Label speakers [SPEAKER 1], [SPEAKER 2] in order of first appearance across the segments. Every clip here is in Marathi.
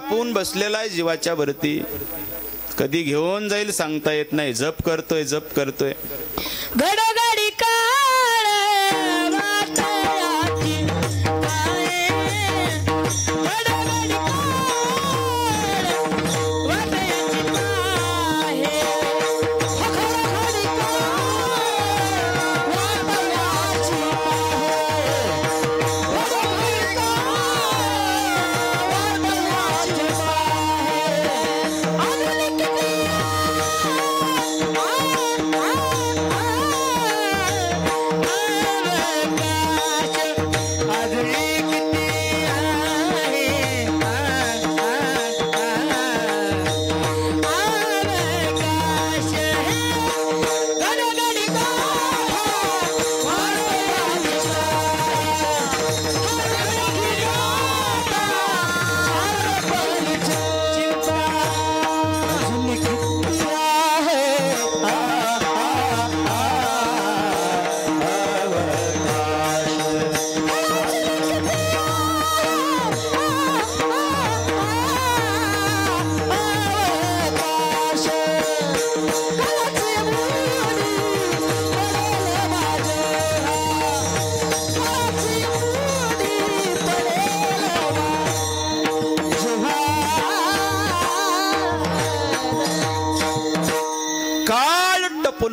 [SPEAKER 1] व्यापून बसलेला आहे जीवाच्या वरती. कधी घेऊन जाईल सांगता येत नाही. जप करतोय जप करतोय.
[SPEAKER 2] घडघडी काळ वाटयाची पाहे, घडघडी काळ वाटयाची पाहे, घडघडी काळ वाटयाची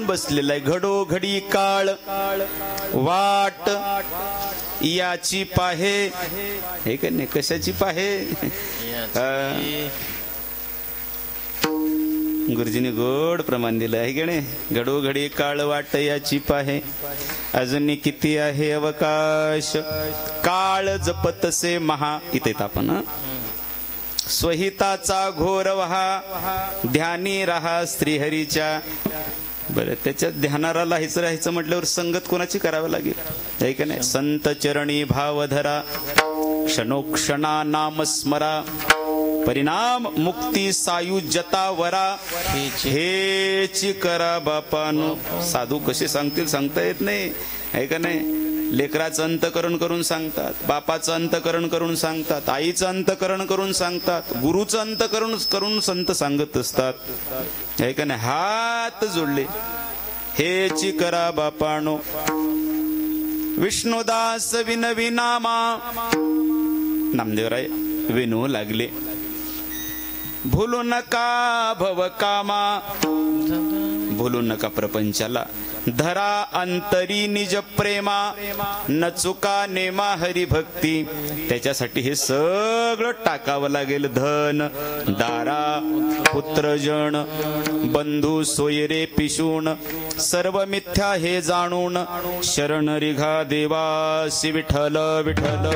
[SPEAKER 1] बसलेला आहे. घडोघडी काळ वाट याची पाहे. हे का नाही कशाची पाहे. गुरुजीने गोड प्रमाण दिलं आहे की नाही. घडोघडी काळ वाट याची पाहे, अजून किती आहे अवकाश. काळ जपतसे महा. इथे आपण स्वहिताचा घोर वहा, ध्यानी रहा श्रीहरीच्या. बरं त्याच्यात ध्यानाला राहायचं म्हटल्यावर संगत कोणाची करावी लागेल आहे का नाही. संत चरणी भाव धरा, क्षणोक्षणा नाम स्मरा, परिणाम मुक्ती सायुज्यता वरा, हेची करा बापानो. साधू कसे सांगतील सांगता येत नाही आहे का नाही. लेकराचं अंतकरण करून सांगतात, बापाचं अंतकरण करून सांगतात, आईचं अंतकरण करून सांगतात, गुरुचं अंतकरण करून संत सांगत असतात आहे का नाही. हात जोडले, हेची करा बापानो. विष्णुदास विनवी नामा, नामदेवराय विनू लागले. भूलू नका भव कामा, भूलू नका प्रपंचाला. धरा अंतरी निज प्रेमा, न चुका नेमा हरी भक्ती. त्याच्यासाठी हे सगळं टाकावं लागेल. धन दारा पुत्रजन बंधू सोयरे पिशून, सर्व मिथ्या हे जाणून. शरण रिघा देवासी विठ्ठल विठ्ठल.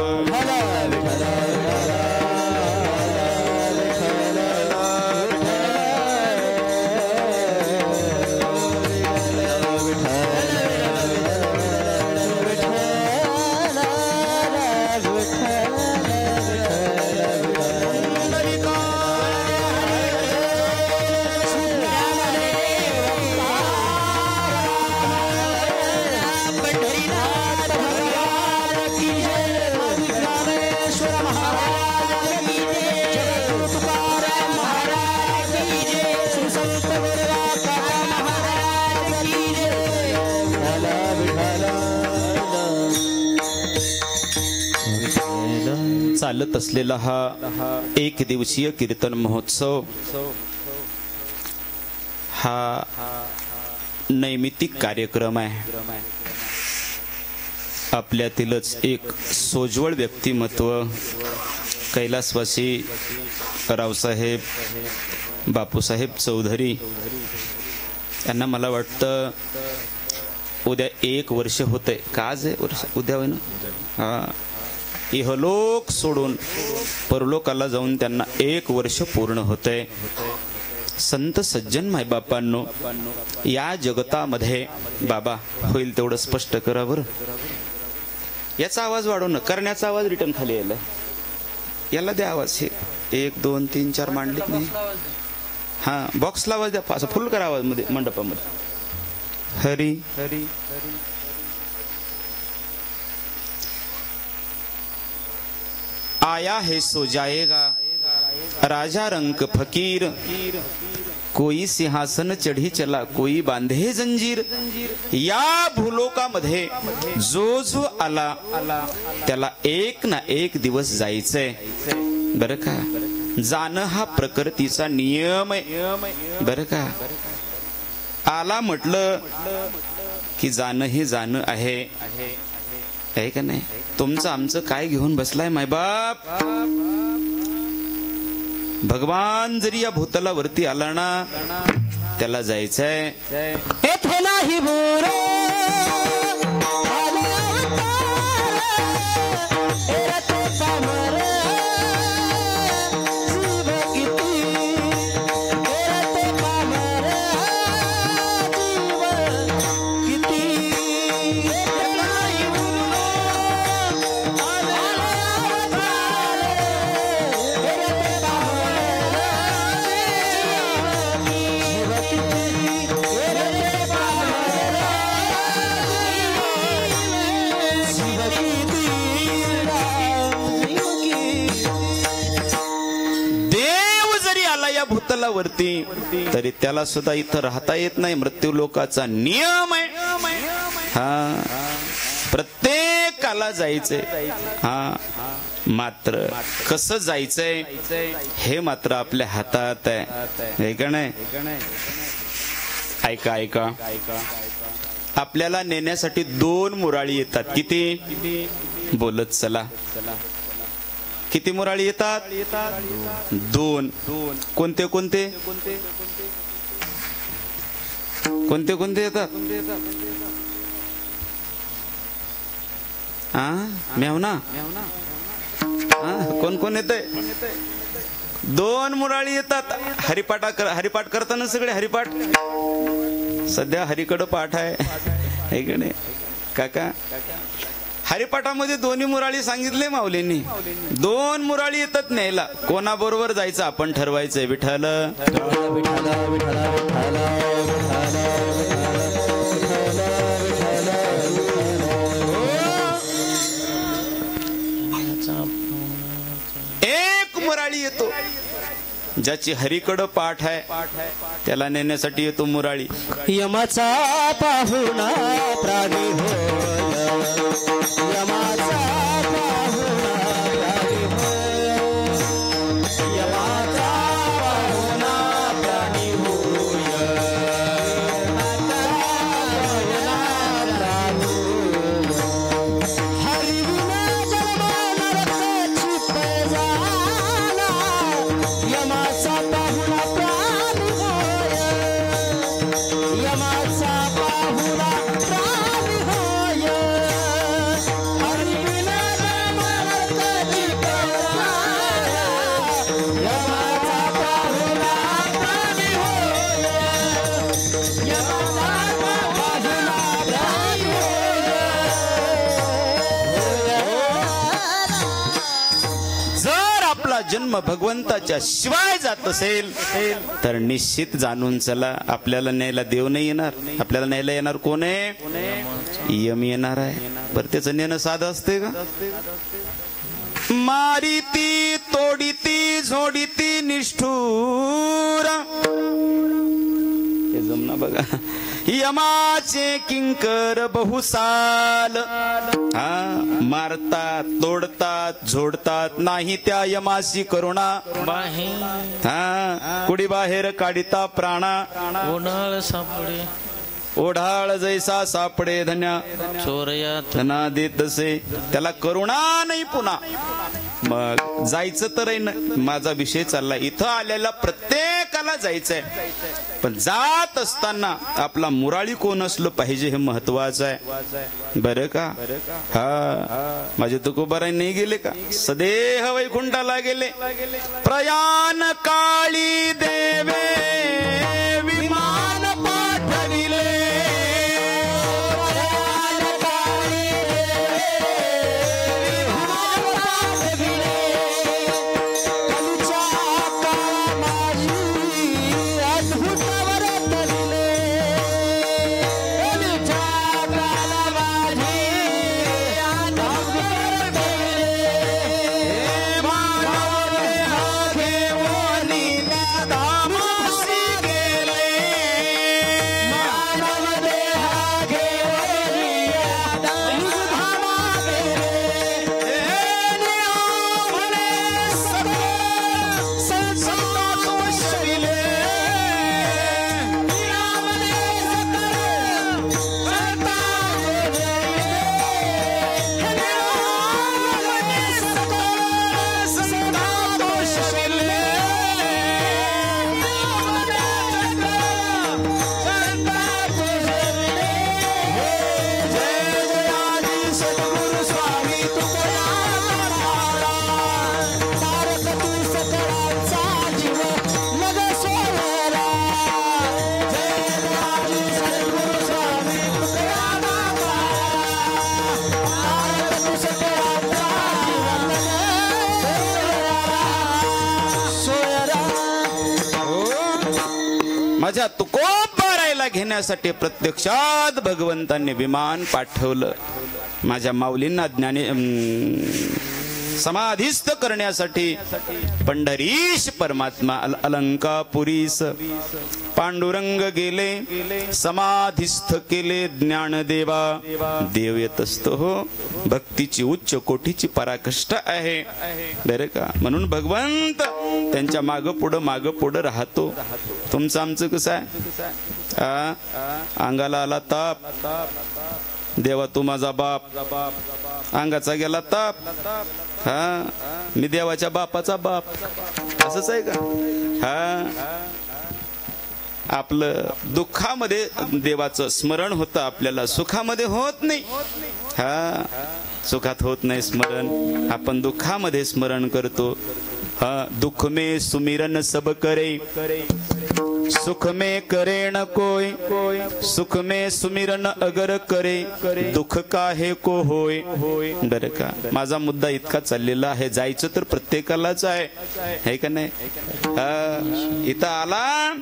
[SPEAKER 1] चालत असलेला हा एक दिवसीय कीर्तन महोत्सव हा नैमित्तिक कार्यक्रम आहे. आपल्यातीलच एक सोज्वळ व्यक्तिमत्व कैलासवासी रावसाहेब बापूसाहेब चौधरी यांना मला वाटतं उद्या 1 वर्ष होतंय का. आज आहे वर्ष, उद्या होय ना. हा, इहलोक सोडून परलोकाला जाऊन त्यांना 1 वर्ष पूर्ण होतंय. संत सज्जन मायबापांनो, या जगतामध्ये बाबा होईल तेवढं स्पष्ट करा बरं. याचा आवाज वाढवणं, करण्याचा आवाज रिटर्न खाली यायला. याला द्या आवाज. हे 1 2 3 4 मांडलीत नाही. हा, बॉक्सला आवाज द्या. असं फुल करा आवाज मध्ये मंडपामध्ये. हरी हरी आया है सो जाएगा, राजा रंक फकीर, कोई सिंहासन चढी चला, कोई बांधे जंजीर. या भूलोकामध्ये जो जो आला त्याला एक ना एक दिवस जायचंय बरं का. जाणं हा प्रकृतीचा नियम आहे बरं का. आला म्हटलं की जाणं हे जाणं आहे का नाही. तुमचं आमचं काय घेऊन बसलाय मायबाप. भगवान जरी या भूतलावरती आला ना त्याला जायचंय.
[SPEAKER 2] येथे नाही बोर
[SPEAKER 1] वरती तरी त्याला सुद्धा इथं राहता येत नाही. मृत्यू लोकाचा नियम आहे हा. प्रत्येकाला जायचंय हा. मात्र कसं जायचंय हे मात्र आपल्या हातात आहे का नाही. ऐका ऐका, आपल्याला नेण्यासाठी 2 मुराळी येतात. किती बोलत चला. किती मुराळी येतात? 2. कोणते कोणते कोणते कोणते येतात? मेवना कोण कोण येतंय? 2 मुराळी येतात. हरिपाठ करताना सगळे हरिपाठ. सध्या हरिकडं पाठ आहे की नाही काका. हरिपाठामध्ये 2 मुराळी सांगितले माऊलींनी. 2 मुराळी येतात न्यायला. कोणाबरोबर जायचं आपण ठरवायचंय. विठ्ठल एक मुराळी येतो. ज्याची हरिकडं पाठ आहे त्याला नेण्यासाठी येतो मुराळी.
[SPEAKER 2] यमाचा पाहुणा प्राणी होय, यमाचा पाहुणा प्राणी होय, यमाचा पाहुणा प्राणी होय, हरिविना जन्म नरकाची पैजाला, यमाचा पाहुणा प्राणी होय, यमाचा पाहुणा प्राणी होय, हरिविना जन्म नरकाची पैजाला, यमाचा पाहुणा प्राणी होय, यमाचा पाहुणा प्राणी
[SPEAKER 1] जर आपला जन्म भगवंताच्या शिवाय जात असेल तर निश्चित जाणून चला आपल्याला न्यायला देव नाही येणार. आपल्याला न्यायला येणार कोण आहे? यम येणार आहे. बरं त्याचं नेणं साधं असते का? मारिती तोडीती झोडीती निष्ठूर हे जमना बघा. यमाचे किंकर बहुसाल. मारतात तोडतात झोडतात नाही त्या यमाशी करुणा. कुडी बाहेर काढिता प्राणा.
[SPEAKER 3] उन्हाळ सापडे
[SPEAKER 1] ओढाळ जैसा सापडे धन्या
[SPEAKER 3] चोरया
[SPEAKER 1] धना देत तसे. त्याला करुणा नाही पुन्हा. मग जायचं तर आहे ना. माझा विषय चालला. इथं आलेला प्रत्येकाला जायचंय पण जात असताना आपला मुराळी कोण असलं पाहिजे हे महत्वाचं आहे बरं का. हा माझे तुकोबाराय नाही गेले का? सदेह वैकुंठाला गेले. प्रयाण काळी देवे विमान पाठविले. माझ्या तुकोबारायला घेण्यासाठी प्रत्यक्षात भगवंतांनी विमान पाठवलं. माझ्या माऊलींना समाधिस्थ करण्यासाठी पंढरीश परमात्मा अलंकापुरीस पांडुरंग गेले, समाधिस्थ केले ज्ञानदेवा. देव येत असतो हो, भक्तीची उच्च कोटीची पराकाष्ठा आहे बरं का. म्हणून भगवंत त्यांच्या माग पुढं राहतो. तुमचं आमचं कसं आहे, अंगाला आला ताप, देवा तू माझा बाप, अंगाचा गेला ताप, मी देवाच्या बापाचा बाप, असंच आहे का. आपलं दुःखामध्ये देवाचं स्मरण होतं, आपल्याला सुखामध्ये होत नाही. सुखात होत नाही स्मरण, आपण दुःखामध्ये स्मरण करतो. दुख में सुमिरन सब करे, सुख में करे न कोई, सुख में सुमिरन अगर करे, दुःख काहे को होय. बरं का. माझा मुद्दा इतका चाललेला आहे, जायचं तर प्रत्येकालाच आहे का नाही. इथं आला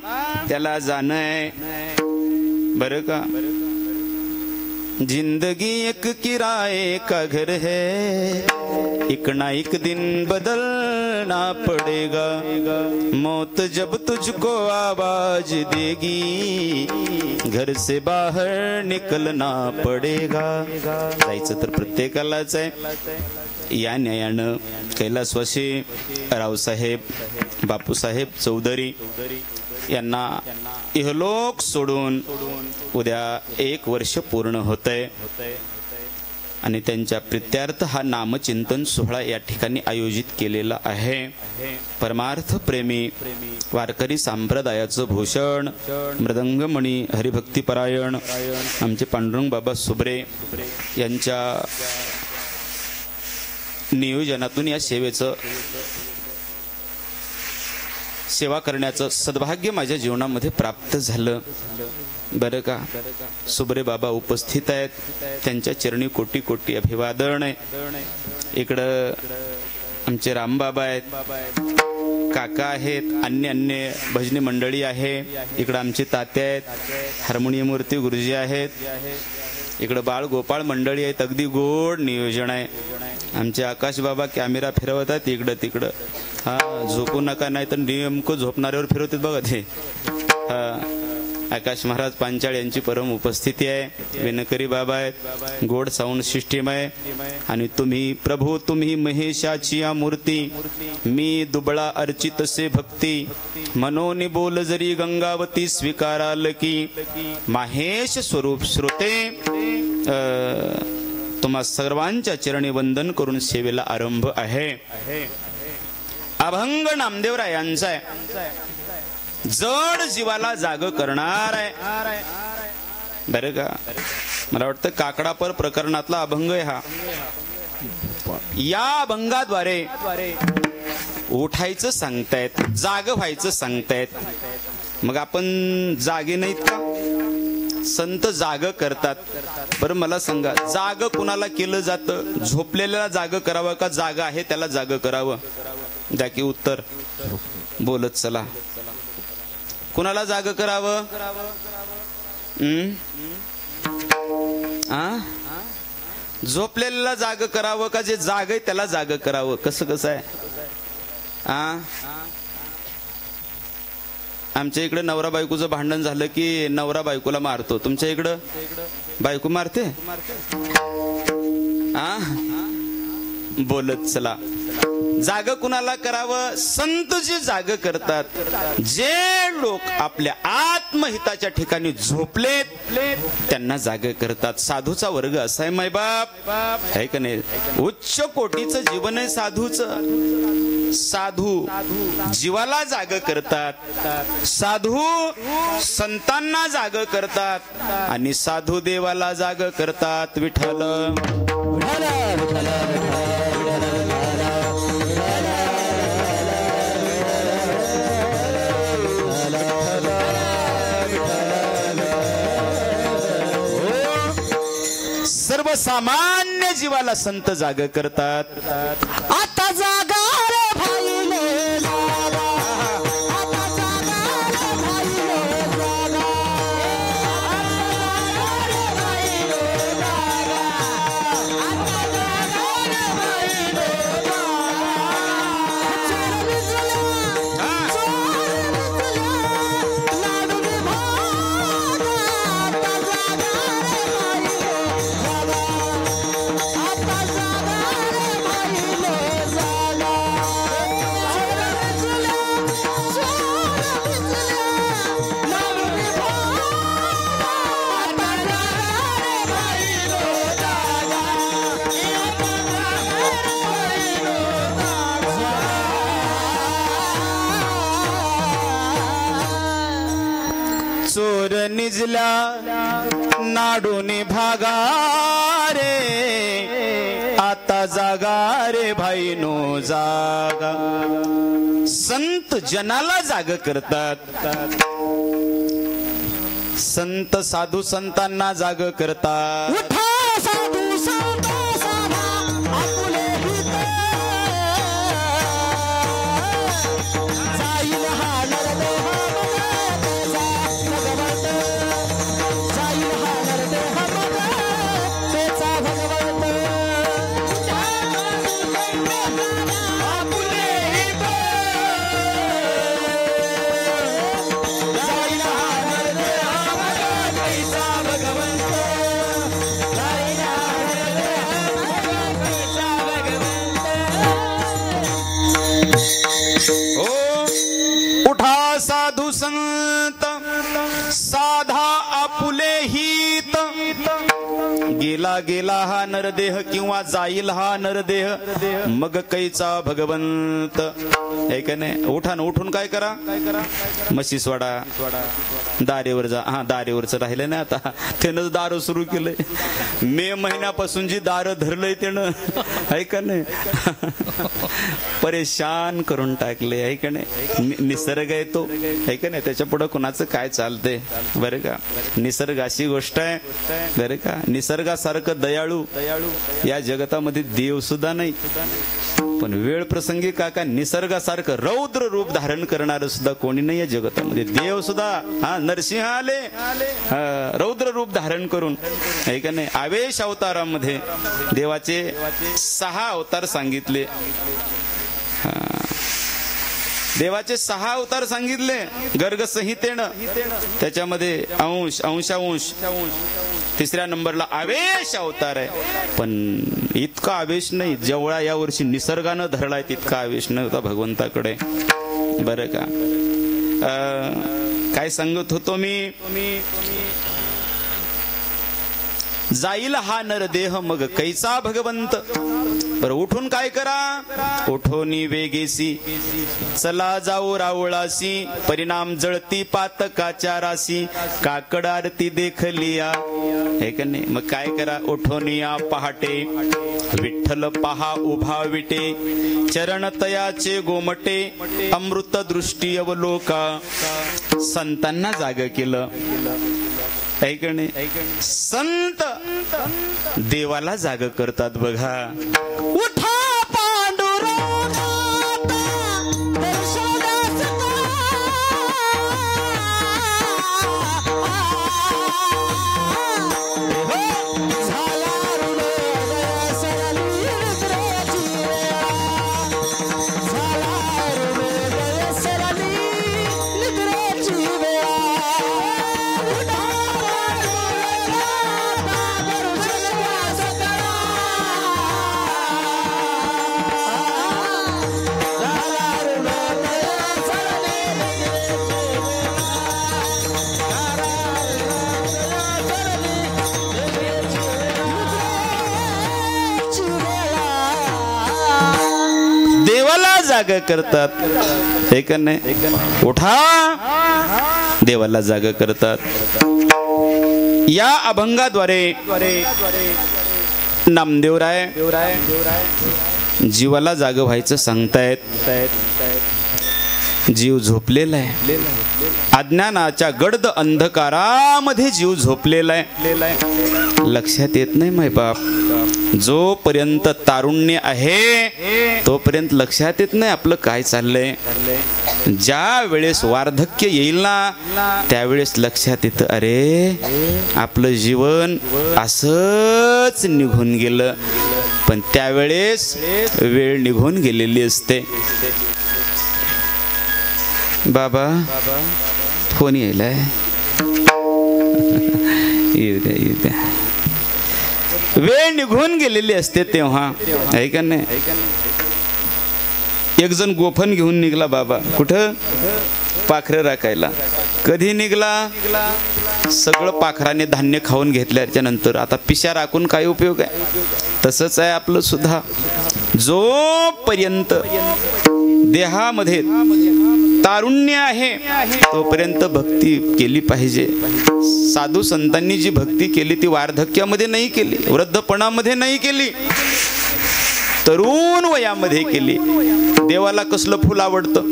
[SPEAKER 1] त्याला जाणं आहे बरं का. जिंदगी एक किराए का घर है, एक ना एक दिन बदलना पड़ेगा, मौत जब तुझको आवाज देगी, घर से बाहर निकलना पड़ेगा. जायचं तर प्रत्येकालाच आहे. या न्यायानं कैलासवासी रावसाहेब बापूसाहेब चौधरी यांना इहलोक सोडून उद्या 1 वर्ष पूर्ण होतंय आणि त्यांच्या प्रित्यार्थ हा नामचिंतन सोहळा या ठिकाणी आयोजित केलेला आहे. परमार्थ प्रेमी वारकरी संप्रदायाचं भूषण मृदंगमणी हरिभक्तीपरायण आमचे पांडुरंग बाबा सुबरे यांच्या नियोजनातून या सेवा करण्याचं सद्भाग्य माझ्या जीवनामध्ये प्राप्त झालं बरं का. सुबरे बाबा उपस्थित आहेत, त्यांच्या चरणी कोटी कोटी अभिवादन आहे. इकडं आमचे रामबाबा आहेत, काका आहेत, अन्य भजनी मंडळी आहे. इकडं आमचे तात्या आहेत, हार्मोनियमूर्ती गुरुजी आहेत. इकडं बाळ गोपाळ मंडळी आहेत. अगदी गोड नियोजन आहे. आमचे आकाश बाबा कॅमेरा फिरवतात इकडं तिकडं. झोपू नका, नाही तर नेमकं झोपणाऱ्यावर फिरवतात बघा ते. आकाश महाराज पांचाळ यांची परम उपस्थिती आहे. विनकरी बाबा आहेत, गोड साऊंड सिस्टीम आहे. आणि तुम्ही प्रभू तुम्ही महेशाची या मूर्ती, मी दुबळा अर्चित से भक्ती, मनोनी बोल जरी गंगावती स्वीकाराल की, माहेश स्वरूप श्रोते तुम्हा सर्वांच्या चरणी वंदन करून सेवेला आरंभ आहे. अभंग नामदेवरायांचा आहे, जड जीवाला जाग करणार आहे बरं का. मला वाटतं काकडापर प्रकरणातला अभंग आहे हा. या अभंगाद्वारे उठायचं सांगतायत, जाग व्हायचं सांगतायत. मग आपण जागे नाहीत का. संत जाग करतात. बरं मला सांगा, जाग कुणाला केलं जातं. झोपलेल्याला जाग करावं का जागा आहे त्याला जाग करावं. द्या की उत्तर, बोलत चला. कुणाला जाग करावं. झोपलेल्याला जाग करावं का जे जाग आहे त्याला जाग करावं. कसं आहे. आमच्या इकडे नवरा बायकोचं भांडण झालं की नवरा बायकोला मारतो. तुमच्या इकडं बायको मारते. बोलत चला. जाग कुणाला करावं. संत जे जाग करतात, जे लोक आपल्या आत्महिताच्या ठिकाणी झोपलेत त्यांना जाग करतात. साधूचा वर्ग असा आहे मायबाप, आहे का नाही. उच्च कोटीचं जीवन आहे साधूचं. साधू जीवाला जाग करतात, साधू संतांना जाग करतात आणि साधू देवाला जाग करतात. विठ्ठल सर्वसामान्य जीवाला संत जाग करतात.
[SPEAKER 2] आता जागा रे भाईले जागा, आता जागा रे भाईले
[SPEAKER 1] चोर निजल्या नाडूनी भागा रे आता जागा रे भाई नो जागा. संत जनाला जाग करतात, संत साधू संतांना जाग करतात.
[SPEAKER 2] उठा साधू संत साधा आपुले हित, जाईल हा नरदेह तेचा भगवंत, आपुले हित, जाईल हा नरदेह तेचा भगवंत, जाईल हा नरदेह तेचा भगवंत.
[SPEAKER 1] ओ उठा साधू संत साधा आपुले हित, गेला गेला हा नरदेह किंवा जाईल हा नरदेह मग कैचा भगवंत. हे का नाही. उठा ना, उठून काय करा, म्हशी सोडा, दारेवर जा. हा दारेवरच राहिलं ना, आता त्यानं दार सुरू केलंय. मे महिन्यापासून जी दार धरलंय त्यानं, आहे का नाही, परेशान करून टाकले. आहे का नाही. निसर्ग आहे तो, आहे का नाही. त्याच्या पुढे कुणाचं काय चालतंय बरं का. निसर्ग अशी गोष्ट आहे बरं का. निसर्गासारखं दयाळू या जगतामध्ये देव सुद्धा नाही. पण वेळ प्रसंगी काका निसर्गासारखं रौद्र रूप धारण करणार सुद्धा कोणी नाही या जगतामध्ये. देव सुद्धा हा नरसिंह आले रौद्र रूप धारण करून, आहे का नाही. आवेश अवतारामध्ये देवाचे 6 अवतार सांगितले. देवाचे 6 अवतार सांगितले गर्ग संहितेनं. त्याच्यामध्ये अंश, अंशांश, 3ऱ्या नंबरला आवेश अवतार आहे. पण इतका आवेश नाही जेवढा या वर्षी निसर्गानं धरलाय, तितका आवेश नव्हता भगवंताकडे बरं का. काय सांगत होतो मी, जाईल हा नरदेह मग कैचा भगवंत. बरं उठून काय करा, उठोनी वेगेसी चला जाऊ रावळासी, परिणाम जळती पातकाच्या राशी, काकड आरती देखलिया. हे का नाही. मग काय करा, उठोनिया पहाटे विठ्ठल पहा उभा विटे, चरण तयाचे गोमटे, अमृत दृष्टी अवलोका. संतांना जाग केलं, ऐकणे. संत देवाला जाग करतात बघा.
[SPEAKER 2] उठा पांडुरंगात दर्शनास झाला ऋणोदय सरली निद्रेची वेळा, झाला ऋणोदय सरली निद्रेची वेळा.
[SPEAKER 1] देवाला जाग करतात, हे का नाही. उठा देवाला जाग करतात. या अभंगाद्वारे नामदेवराय जीवाला जाग व्हायचं सांगतायत. जीव झोपलेला आहे, अज्ञानाच्या गडद अंधकारामध्ये जीव झोपलेला आहे. लक्षात येत नाही माय बाप. जोपर्यंत तारुण्य आहे तोपर्यंत लक्षात येत नाही आपलं काय चाललंय. ज्या वेळेस वार्धक्य येईल ना त्यावेळेस लक्षात येतं, अरे आपलं जीवन असंच निघून गेलं. पण त्यावेळेस वेळ निघून गेलेली असते. बाबा फोन यायलाय, येऊ द्या येऊ द्या. वेळ निघून गेलेली असते तेव्हा, आहे का नाही. एक जण गोफण घेऊन निघला बाबा. कुठं, पाखरं राखायला. कधी निघला, सगळं पाखराने धान्य खाऊन घेतल्याच्या नंतर आता पिशा राखून काय उपयोग आहे. तसंच आहे आपलं सुद्धा. जोपर्यंत देहामध्ये तारुण्य आहे तोपर्यंत भक्ती केली पाहिजे. साधू संतांनी जी भक्ती केली ती वार्धक्यामध्ये नाही केली, वृद्धपणामध्ये नाही केली, तरुण वयामध्ये केली. देवाला कसलं फुल आवडतं?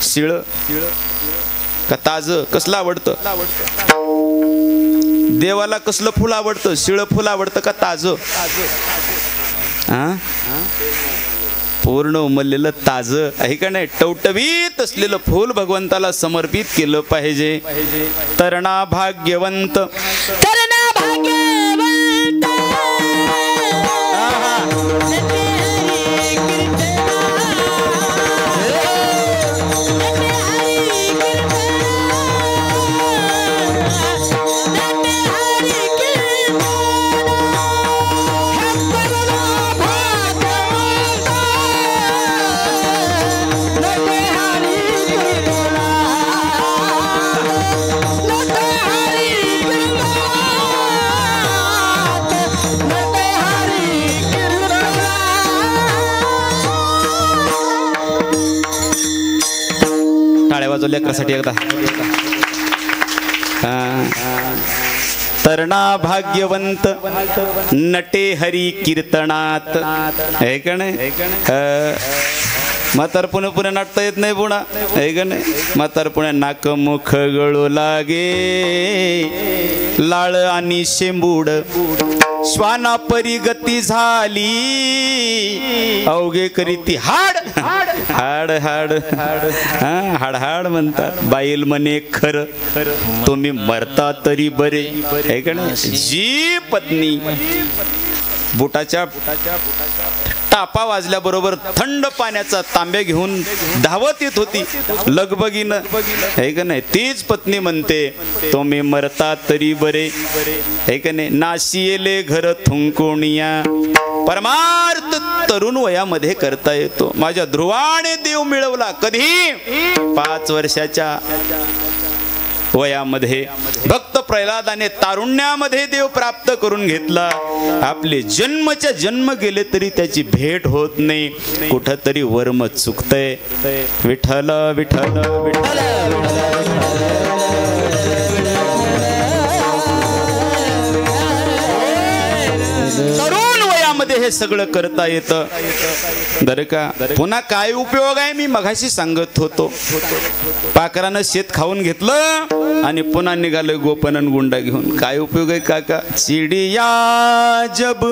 [SPEAKER 1] शिळ का ताज? कसलं आवडतं? देवाला कसलं फुल आवडतं? शिळ फुल आवडतं का ताज? पूर्ण उमललेलं ताज आहे का नाही? टवटवीत असलेलं फूल भगवंताला समर्पित केलं पाहिजे. तरणा भाग्यवंत,
[SPEAKER 2] तरणा भाग्यवंत,
[SPEAKER 1] लेकरासाठी एकदा. तरणा भाग्यवंत नटे हरी कीर्तनात, आहे का नाही? म्हातारपणे पुणे नाटता येत नाही पुन्हा, आहे का नाही? म्हातारपणे नाक मुख गळू लागे, लाळ आणि शेंबूड श्वाना परी गती झाली, अवघे करी ती हाड हाड हाड हाड हाड म्हणतात. बाईल म्हणे खर तुम्ही मरता तरी बरे, आहे का नाही? जी पत्नी बुटाच्या टापा वाजल्याबरोबर थंड पाण्याचा तांब्या घेऊन धावत येत होती लगबगीनं, आहे का नाही? तीच पत्नी म्हणते तुम्ही मरता तरी बरे, आहे का नाही? नाशियेले घर थुंकुणिया, परमार्थ तरुण वयामध्ये करता येतो. माझ्या ध्रुवाने देव मिळवला कधी? 5 वर्षाच्या वयामध्ये. भक्त प्रल्हादाने तारुण्यामध्ये देव प्राप्त करून घेतला. आपले जन्मच्या जन्म गेले तरी त्याची भेट होत नाही. कुठंतरी वर्म चुकतंय. विठ्ठल विठ्ठल विठ्ठल. तरुण वयामध्ये हे सगळं करता येतं बरं का. पुन्हा काय उपयोग आहे? मी मघाशी सांगत होतो, पाखरानं शेत खाऊन घेतलं आणि पुन्हा निघालं गोपनन गुंडा घेऊन. काय उपयोग आहे काका? चिडिया जब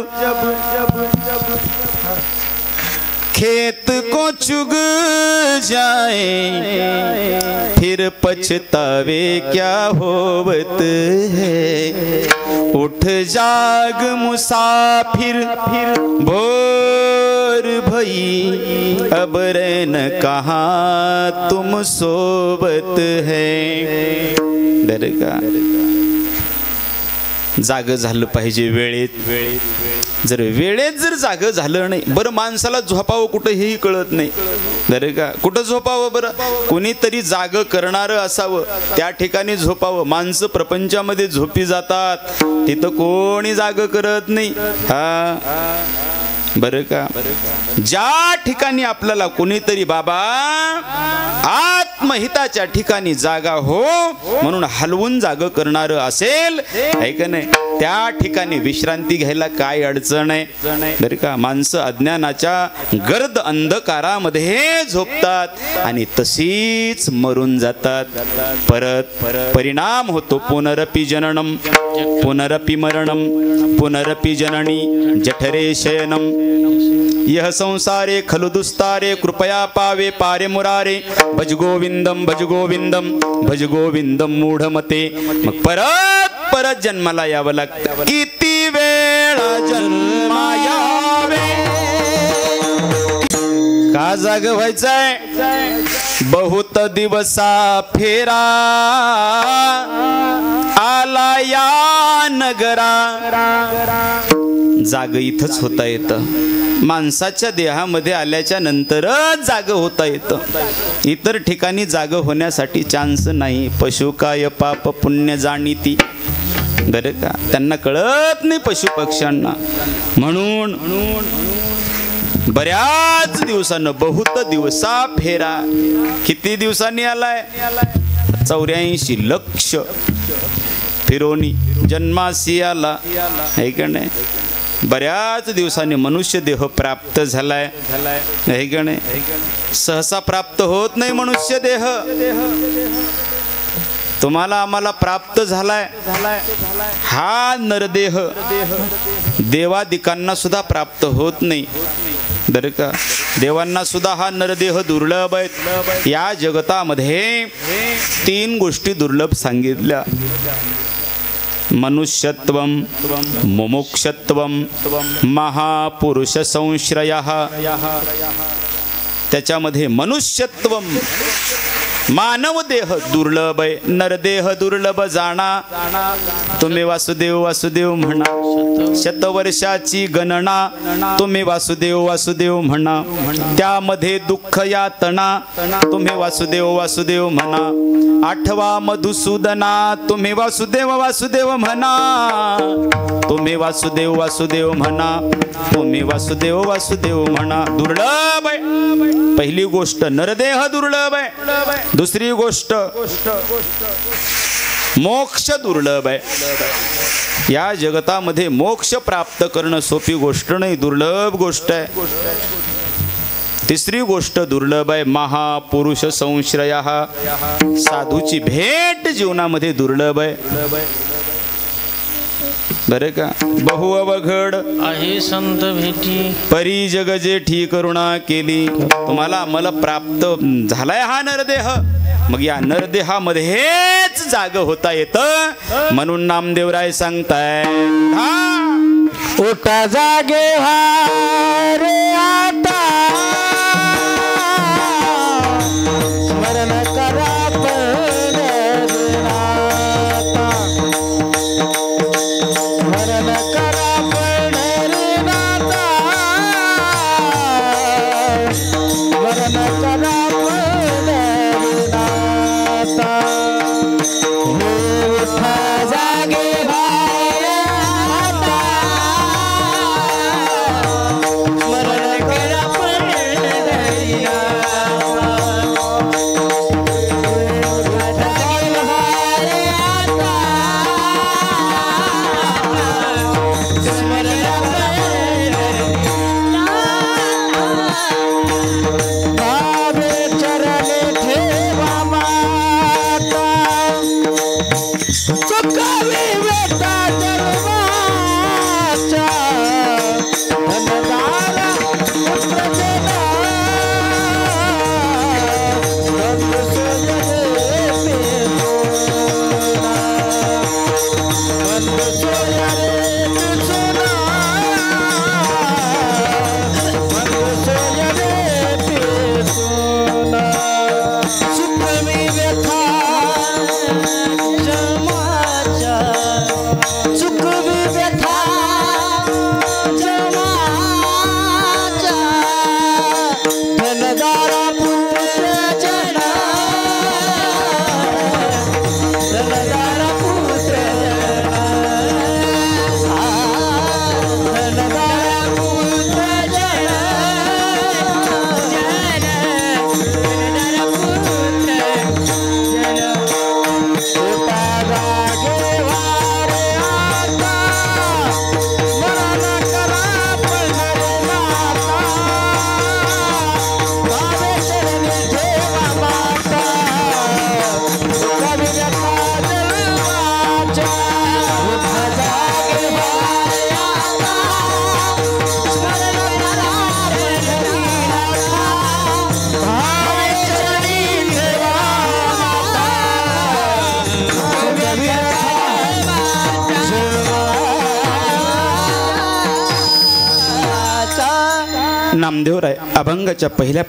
[SPEAKER 1] खेत को चुग जाए फिर पछतावे क्या होवत है, उठ जाग मुसाफिर भोर भई अब रैन कहाँ तुम सोबत है. बरं का, जाग झालं पाहिजे वेळेत. जर वेळेत जर जाग झालं नाही, बरं माणसाला झोपावं कुठं हेही कळत नाही बरं का. कुठं झोपावं? बरं कोणीतरी जाग करणारं असावं, त्या ठिकाणी झोपावं. माणसं प्रपंचामध्ये झोपी जातात, तिथं कोणी जाग करत नाही. बरं का. ज्या ठिकाणी आपल्याला कोणीतरी बाबा आत्महिताच्या ठिकाणी जागा हो म्हणून हलवून जाग करणार असेल, आहे का नाही, त्या ठिकाणी विश्रांती घ्यायला काय अडचण आहे बरं का. माणसं अज्ञानाच्या गर्द अंधकारामध्ये झोपतात आणि तशीच मरून जातात. परत परिणाम होतो. पुनरपि जननम पुनरपि मरणम पुनरपि जननी जठरे शयनम, यह संसारे खलु दुस्तारे कृपया पावे पारे मुरारे, भज गोविंदम भज गोविंदम भज गोविंदम मूढमते. मग परत परत जन्माला यावं लागतं. किती वेळा जन्मा यावे, का जाग व्हायचंय? बहुत दिवसा फेरा आला या नगरा. जाग इथंच होता येतं. माणसाच्या देहामध्ये आल्याच्या नंतरच जाग होता येतं. इतर ठिकाणी जाग होण्यासाठी चान्स नाही. पशु काय पाप पुण्य जाणीती बरं का. त्यांना कळत नाही पशु पक्ष्यांना. म्हणून बऱ्याच दिवसानं बहुत दिवसा फेरा. किती दिवसांनी आलाय? 84 लक्ष फिरोनी जन्मासी आला आहे का नाही. बऱ्याच दिवसांनी मनुष्य देह प्राप्त झालाय आहे का नाही. सहसा प्राप्त होत नाही मनुष्य देह. तुम्हाला आम्हाला प्राप्त झालाय हा नरदेह. देवादिकांना सुद्धा प्राप्त होत नाही बरं का. देवांना सुद्धा हा नरदेह दुर्लभ आहे. या जगतामध्ये 3 गोष्टी दुर्लभ सांगितल्या. मनुष्यत्वम, मुमुक्षत्वम, महापुरुष संश्रयः. त्याच्यामध्ये मनुष्यत्वम मानव देह दुर्लभ आहे. नरदेह दुर्लभ जाणा. तुम्ही वासुदेव वासुदेव म्हणा. शतवर्षाची गणना तुम्ही वासुदेव वासुदेव म्हणा. त्यामध्ये दुःख यातना तुम्ही वासुदेव वासुदेव म्हणा. 8वा मधुसूदना तुम्ही वासुदेव वासुदेव म्हणा. तुम्ही वासुदेव वासुदेव म्हणा. तुम्ही वासुदेव वासुदेव म्हणा. दुर्लभ आहे. पहिली गोष्ट नरदेह दुर्लभ आहे. दुसरी गोष्ट मोक्ष दुर्लभ आहे. या जगतामध्ये मोक्ष प्राप्त करणं सोपी गोष्ट नाही, दुर्लभ गोष्ट आहे. तिसरी गोष्ट दुर्लभ आहे महापुरुष संश्रयः. साधूची भेट जीवनामध्ये दुर्लभ आहे बरे का. बहु अवघड
[SPEAKER 3] आहे संत भेटी
[SPEAKER 1] परी जग जेठी करुणा केली. तुम्हाला मला प्राप्त झालाय हा नरदेह. मग या नरदेहामध्येच जाग होता येतं. म्हणून नामदेवराय सांगताय
[SPEAKER 2] उठा जागे व्हा रे आता. स्मरण करा
[SPEAKER 1] नामदेवराय अभंगाच्या पहिल्या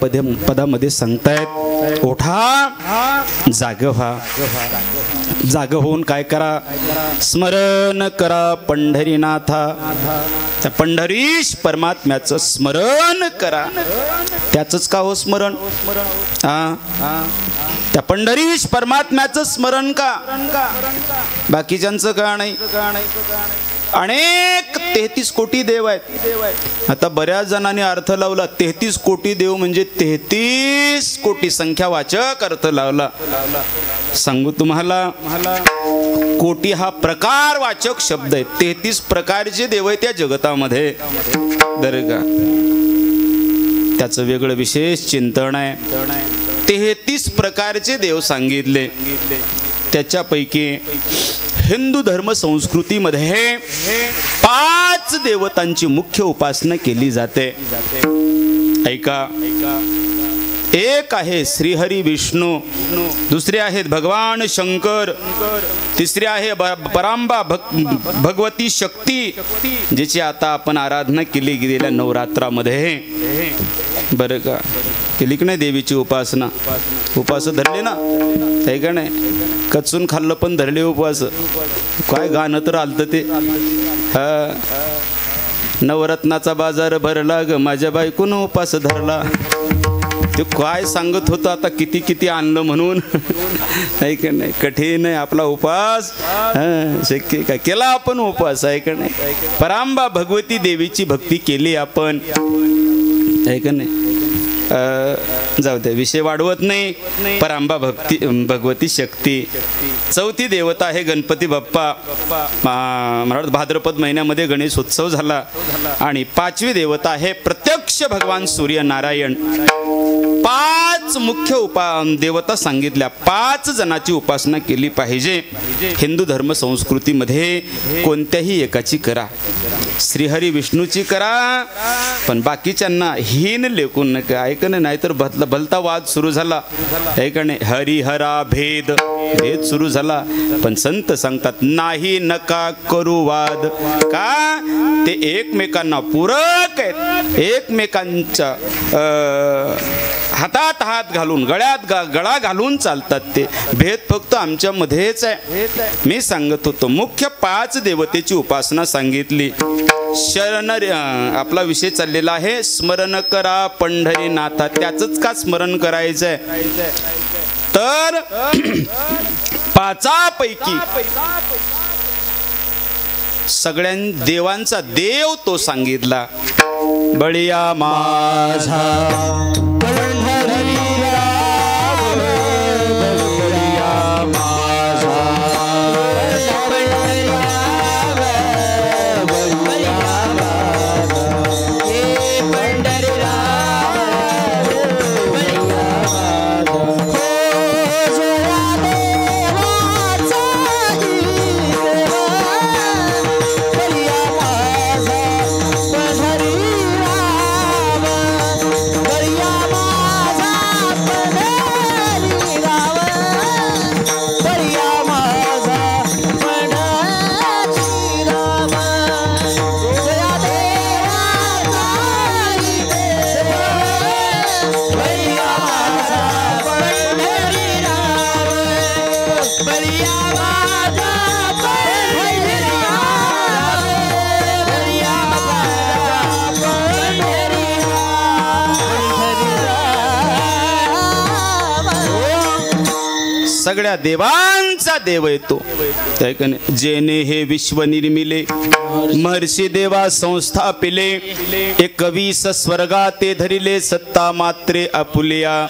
[SPEAKER 1] पदामध्ये सांगतायत ओठा जाग व्हा. जाग होऊन काय करा? स्मरण करा पंढरीनाथा. त्या पंढरीश परमात्म्याचं स्मरण करा. त्याचंच का हो स्मरण? त्या पंढरीश परमात्म्याचं स्मरण का? बाकीच्यांचं का नाही? अनेक 33 कोटी देव आहेत. आता बऱ्याच जणांनी अर्थ लावला 33 कोटी देव म्हणजे 33 कोटी संख्यावाचक अर्थ लावला. सांगू तुम्हाला, कोटी हा प्रकारवाचक शब्द आहे. 33 प्रकारचे देव आहेत त्या जगतामध्ये, बरं का. त्याचं वेगळं विशेष चिंतन आहे. 33 प्रकारचे देव सांगितले. त्याच्यापैकी हिंदू धर्म संस्कृतीमध्ये 5 देवतांची मुख्य उपासना केली जाते. ऐका, एक आहे श्रीहरी विष्णू, दुसरे आहेत भगवान शंकर, तिसरे आहे परांबा भगवती शक्ती, जिची आता आपण आराधना केली गेलेल्या नवरात्रामध्ये, बरं का. केली की नाही देवीची उपासना? उपास धरले ना, आहे का नाही? कचून खाल्लं पण धरले उपवास. काय गाणं तर आलतं ते, हा, नवरत्नाचा बाजार भरला ग माझ्या बायकोन उपास धरला. ते काय सांगत होतं आता, किती किती आणलं म्हणून, आहे का नाही? कठीण आहे आपला उपास, शक्य का? केला आपण उपास, आहे का नाही? परांबा भगवती देवीची भक्ती केली आपण, आहे का नाही? जाऊ दे, विषय वाढवत नाही. परांबा भगवती शक्ती. चौथी देवता आहे गणपती बाप्पा. मला भाद्रपद महिन्यामध्ये गणेश उत्सव झाला. आणि 5वी देवता आहे प्रत्यक्ष भगवान सूर्यनारायण. 5 मुख्य देवता सांगितल्या. 5 जणांची उपासना केली पाहिजे. हिंदू धर्म संस्कृतीमध्ये कोणत्याही एकाची करा, श्रीहरी विष्णूची करा, पण बाकीच्यांना हीन लेखून नका, ऐकणं. नाहीतर भलता वाद सुरू झाला, ऐकणे. हरिहरा भेद सुरू झाला. पण संत सांगतात नाही, नका करू वाद. का? ते एकमेकांना पूरक आहेत. एकमेकांच्या हातात हात घालून, गळ्यात गळा घालून चालतात. ते भेद फक्त आमच्या मध्येच आहे. मी सांगत होतो मुख्य 5 देवतेची उपासना सांगितली. शरण आपला विषय चाललेला आहे, स्मरण करा पंढरीनाथा. त्याचंच का स्मरण करायचंय? तर 5पैकी सगळ्या देवांचा देव तो सांगितला. बळिया माझा सगळ्या देवांचा देव येतो. जेने हे विश्व निर्मिले, महर्षी देवा संस्थापिले. 21 स्वर्गा ते धरिले, सत्ता मात्रे आपुलिया.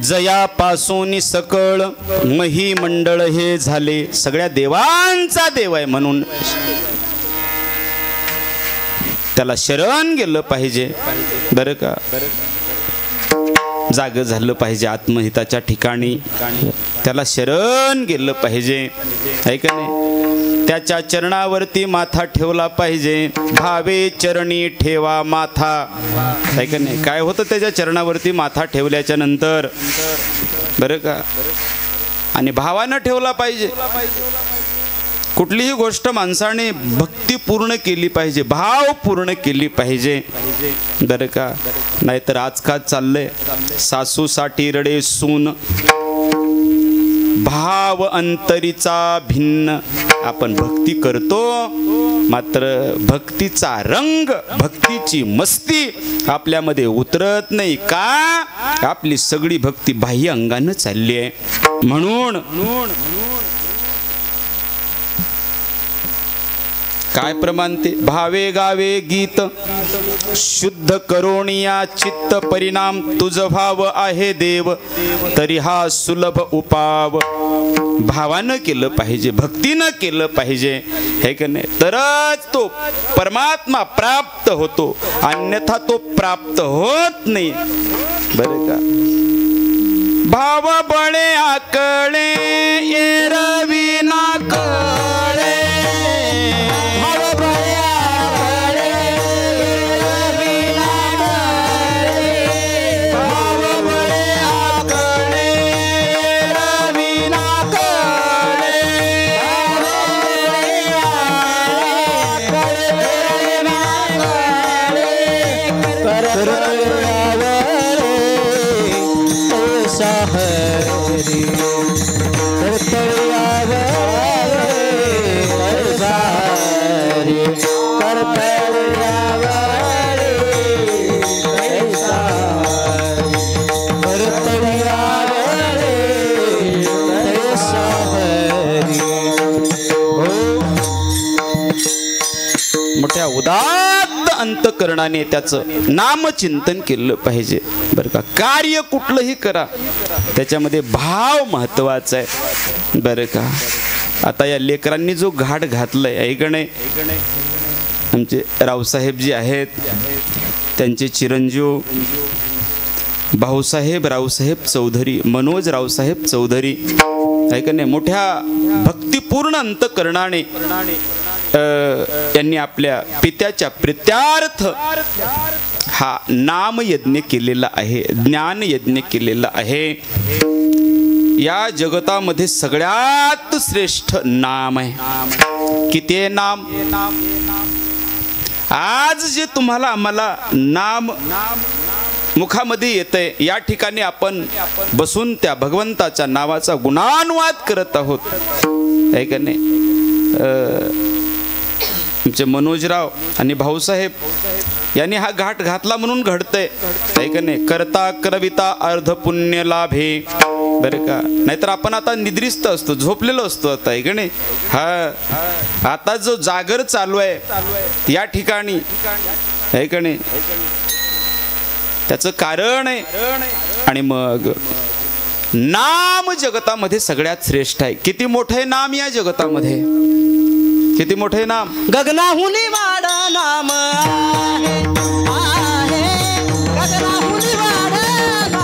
[SPEAKER 1] जयापासून सकळ महिमंडळ हे झाले. सगळ्या देवांचा देव आहे म्हणून त्याला शरण गेलं पाहिजे, बरं का. जाग झालं पाहिजे आत्महिताच्या ठिकाणी, त्याला शरण गेलं पाहिजे, आहे का नाही. त्याच्या चरणावरती माथा ठेवला पाहिजे. भावे चरणी ठेवा माथा, आहे का नाही. काय होतं त्याच्या चरणावरती माथा ठेवल्याच्या नंतर, बरं का. आणि भावानं ठेवला पाहिजे. कुठलीही गोष्ट माणसाने भक्ती पूर्ण केली पाहिजे, भाव पूर्ण केली पाहिजे बरं का. नाहीतर आजकाल चाललंय सासूसाठी रडे सून, भाव अंतरीचा भिन्न. आपण भक्ती करतो मात्र भक्तीचा रंग, भक्तीची मस्ती आपल्यामध्ये उतरत नाही का. आपली सगळी भक्ती बाह्य अंगानं चालली आहे. म्हणून काय प्रमाण ते भावे गावे गीत शुद्ध करोनिया चित्त परिणाम. तुझ भाव आहे देव तरी हा सुलभ उपाव. भावानं केलं पाहिजे, भक्तीनं केलं पाहिजे हे की नाही, तरच तो परमात्मा प्राप्त होतो, अन्यथा तो प्राप्त होत नाही बरं का. भाव बळे आकळे एरवी ना कळे, मोठ्या उदात्त अंतकरणाने त्याचं नामचिंतन केलं पाहिजे बरं का. कार्य कुठलंही करा त्याच्यामध्ये भाव महत्वाचा आहे बरं का. आता या लेकरांनी जो घाट घातलाय ऐकणे, आमचे रावसाहेब जी आहेत त्यांचे चिरंजीव भाऊसाहेब रावसाहेब चौधरी, मनोज रावसाहेब चौधरी ऐकणे, मोठ्या भक्तिपूर्ण अंतकरणाने त्यांनी आपल्या पित्याच्या प्रित्यार्थ हा नाम यज्ञ केलेला आहे, ज्ञान यज्ञ केलेला आहे. या जगतामध्ये सगळ्यात श्रेष्ठ नाम आहे. किती आहे नाम? आज जे तुम्हाला आम्हाला नाम मुखामध्ये येतंय, या ठिकाणी आपण बसून त्या भगवंताच्या नावाचा गुणानुवाद करत आहोत आहे का नाही. आमचे मनोजराव आणि भाऊसाहेब यांनी हा घाट घातला म्हणून घडतंय आहे का नाही. करता करविता अर्ध पुण्य लाभे बरं का. नाहीतर आपण आता निद्रिस्त असतो, झोपलेलो असतो आता आहे का नाही. हा आता जो जागर चालू आहे या ठिकाणी आहे का नाही, त्याचं कारण आहे. आणि मग नाम जगतामध्ये सगळ्यात श्रेष्ठ आहे. किती मोठे नाम या जगतामध्ये, किती मोठे नाम.
[SPEAKER 2] गगनाहुनी वाड नाम आहे, गगनाहुनी वाड नाम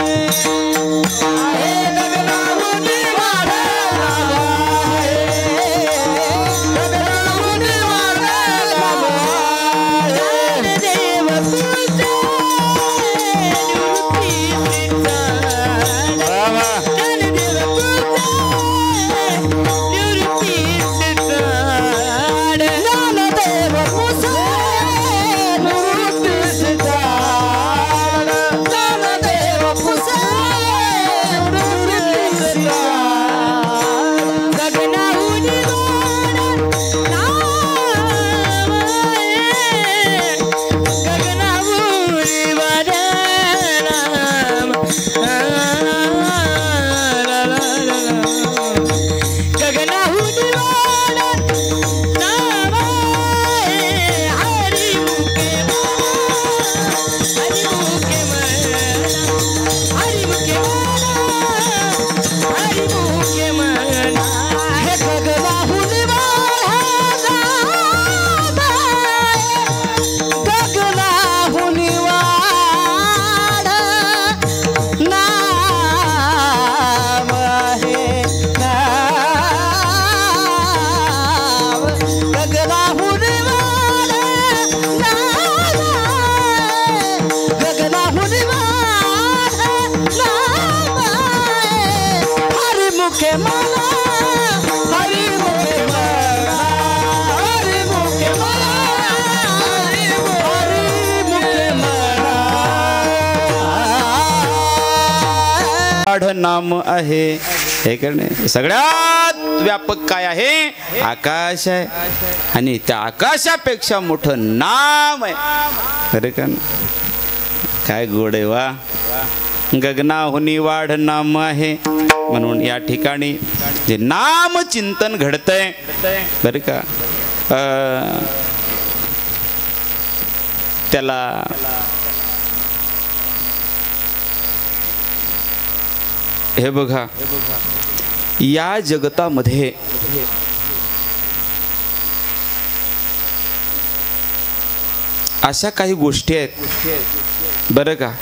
[SPEAKER 2] आहे, गगनाहुनी वाड नाम आहे, गगनाहुनी वाड नाम आहे. देव तुझे निवृत्ती
[SPEAKER 1] नाम आहे, हे का नाही? सगळ्यात व्यापक काय आहे? आकाश आहे, आणि त्या आकाशापेक्षा मोठं नाम आहे, खरे का? काय गोड आहे वा. गगनाहुनी वाढ नाम आहे, म्हणून या ठिकाणी जे नाम चिंतन घडतंय बरं का, त्याला हे बघा, या जगतामध्ये अशा काही गोष्टी आहेत बरं का,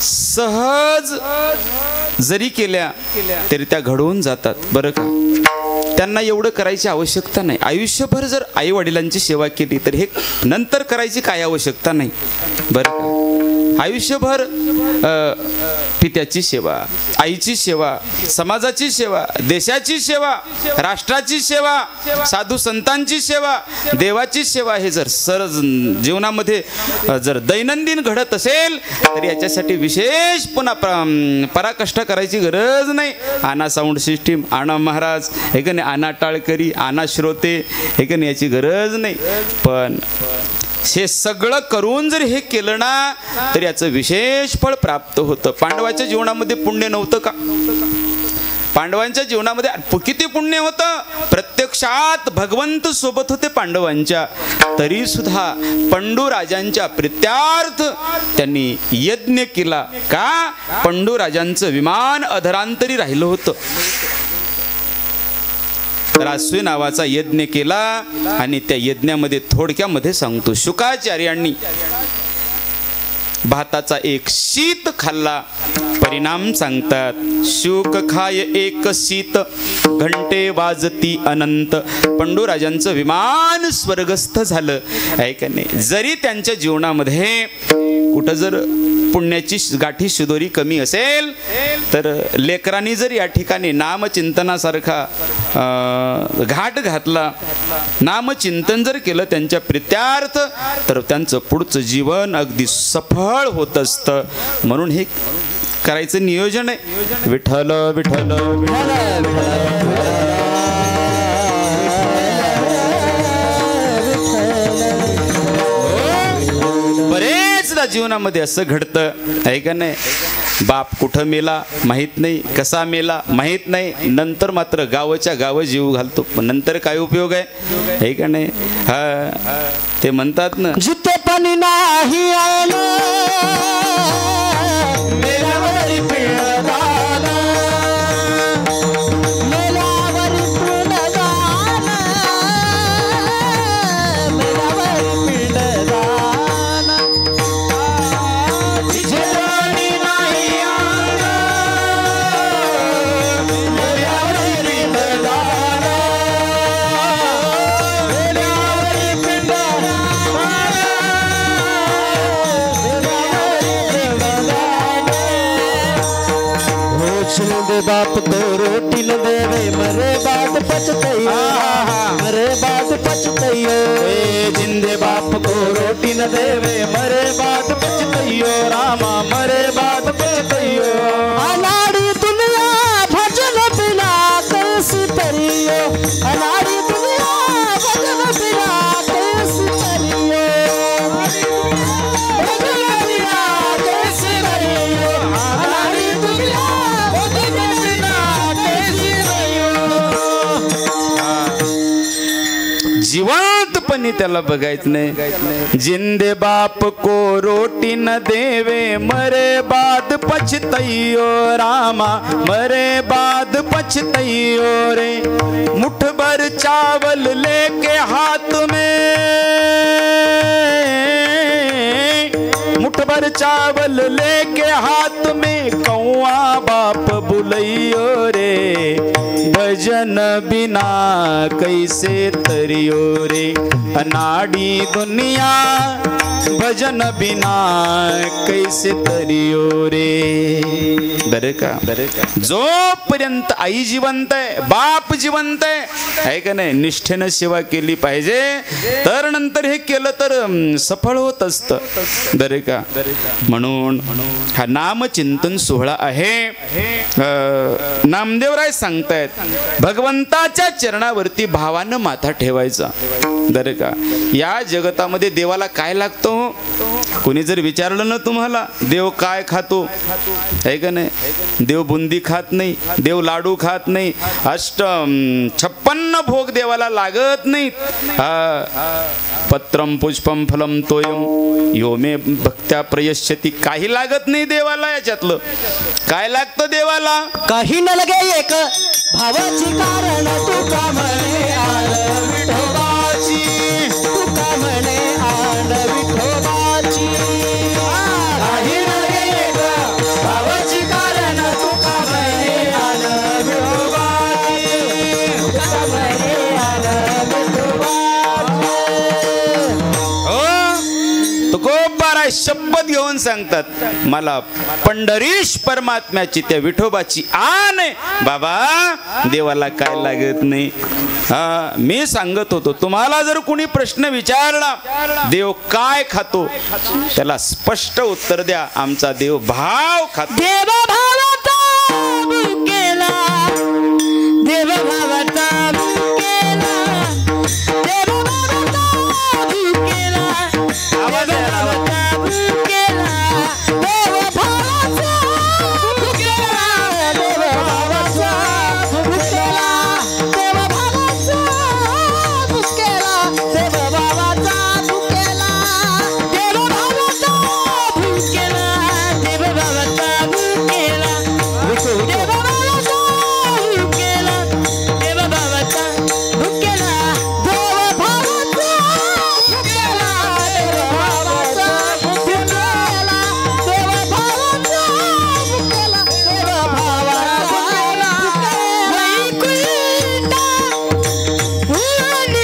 [SPEAKER 1] सहज जरी केल्या तरी त्या घडवून जातात बरं का. त्यांना एवढं करायची आवश्यकता नाही. आयुष्यभर जर आई वडिलांची सेवा केली तर हे नंतर करायची काय आवश्यकता नाही बरं का. आयुष्यभर पित्याची सेवा, आईची सेवा, समाजाची सेवा, देशाची सेवा, राष्ट्राची सेवा, साधू संतांची सेवा, देवाची सेवा, हे जर जीवनामध्ये जर दैनंदिन घडत असेल तर याच्यासाठी विशेष पुन्हा पराकष्ट करायची गरज नाही. आणा साऊंड सिस्टीम, आणा महाराज, हे का नाही, आणा टाळकरी, आणा श्रोते, हे का नाही, याची गरज नाही. पण हे सगळं करून जर हे केलं ना तर याचं विशेष फळ प्राप्त होतं. पांडवाच्या जीवनामध्ये पुण्य नव्हतं का? पांडवांच्या जीवनामध्ये किती पुण्य होतं. प्रत्यक्षात भगवंत सोबत होते पांडवांच्या, तरी सुद्धा पंडूराजांच्या प्रीत्यार्थ त्यांनी यज्ञ केला का? पंडूराजांचं विमान अधरांतरी राहिलं होतं. रासवी नावाचा यज्ञ केला, आणि त्या यज्ञामध्ये थोडक्यामध्ये सांगतो, शुकाचार्यांनी भाताचा एक शीत खाल्ला. परिणाम सांगतात, शुक खाय एक शीत, घंटे वाजती अनंत. पंडूराजांचं विमान स्वर्गस्थ झालं, आहे का नाही. जरी त्यांच्या जीवनामध्ये कुठं जर पुण्याची गाठी शिदोरी कमी असेल तर लेकरांनी जर या ठिकाणी नामचिंतनासारखा घाट घातला, नामचिंतन जर केलं त्यांच्या प्रीत्यार्थ, तर त्यांचं पुढचं जीवन अगदी सफळ होत असतं. म्हणून हे करायचं नियोजन आहे. विठ्ठल विठ्ठल बरेचदा जीवनामध्ये असं घडतं, आहे का नाही. बाप कुठं मेला माहीत नाही, कसा मेला माहीत नाही, नंतर मात्र गावाच्या गाव जीव घालतो. पण नंतर काय उपयोग आहे का नाही. हा, ते म्हणतात ना,
[SPEAKER 2] जिथे पाणी नाही आलं मेल्यावरी पिंडदान, मेल्यावरी पिंडदान, मेल्यावरी पिंडदान. जिथे पाणी नाही आलं मेल्यावरी पिंडदान, मेल्यावरी पिंडदान. दे बाप को रोटी न देवे, मरे बाद पछतैयो, मरे बाद पछतैयो. जिंदे बाप को रोटी न देवे, मरे बाद पछतैयो, रामा मरे बाद पछतैयो. अनाड़ी दुनिया भजन बिना कैसी तरियो, अनाड़ी दुनिया भजन बिना कैसी तरियो, भजन बिना कैसी तरियो, अनाड़ी दुनिया
[SPEAKER 1] जिवंतपणी त्याला बघायचं नाही. जिंदे बाप को रोटी न देवे, मरे बाद पछतैयो, रामा मरे बाद पछतैयो रे. मुठ भर चावल लेके हाथ में, मुठ भर चावल लेके हाथ में, कौआ बाप भुलैयो रे भजन बिना कैसे तरियो रे अनाड़ी दुनिया भजन बिना कैसे तरियो रे। बरं का जोपर्यंत आई जिवंत आहे बाप जिवंत आहे का नाही निष्ठेनं सेवा केली पाहिजे तर नंतर हे केलं तर सफळ होत असतं बरं का। म्हणून हा नामचिंतन सोहळा आहे। नामदेवराय सांगतायत भगवंताच्या चरणावरती भावानं माथा ठेवायचा बरं का। या जगतामध्ये देवाला काय लागतो कोणी जर विचारलं ना तुम्हाला देव काय खातो आहे का नाही देव बुंदी खात नाही देव लाडू खात नाही 56 भोग देवाला लागत नाहीत। पत्रम पुष्पम फलम तोयम यो मे भक्त्या प्रयश्यती काही लागत नाही देवाला। याच्यातलं काय लागतं देवाला
[SPEAKER 2] काही न लगे एक भावाची कारण तुका म्हणे आण विठोबाची तुका म्हणे आण विठोबाची काही न लगे एक भावाची कारण तुका म्हणे आण विठोबाची तुका म्हणे आण विठोबाची।
[SPEAKER 1] तुकोबाराय शपथ घेऊन सांगतात मला पंढरीश परमात्म्याची त्या विठोबाची आण बाबा देवाला काय लागत नाही। मी सांगत होतो तुम्हाला जर कोणी प्रश्न विचारला देव काय खातो त्याला स्पष्ट उत्तर द्या आमचा देव भाव खातो।
[SPEAKER 2] देव भावाचा भुकेला देव भावाचा भुकेला देव भावाचा भुकेला आवाज भावाचा भुकेला देव भावाचा भुकेला देव भावाचा भुकेला देव भावाचा भुकेला देव भावाचा भुकेला देव भावाचा भुकेला देव भावाचा भुकेला देव भावाचा भुकेला देव भावाचा भुकेला देव भावाचा भुकेला देव भावाचा भुकेला देव भावाचा भुकेला देव भावाचा वैकुंठा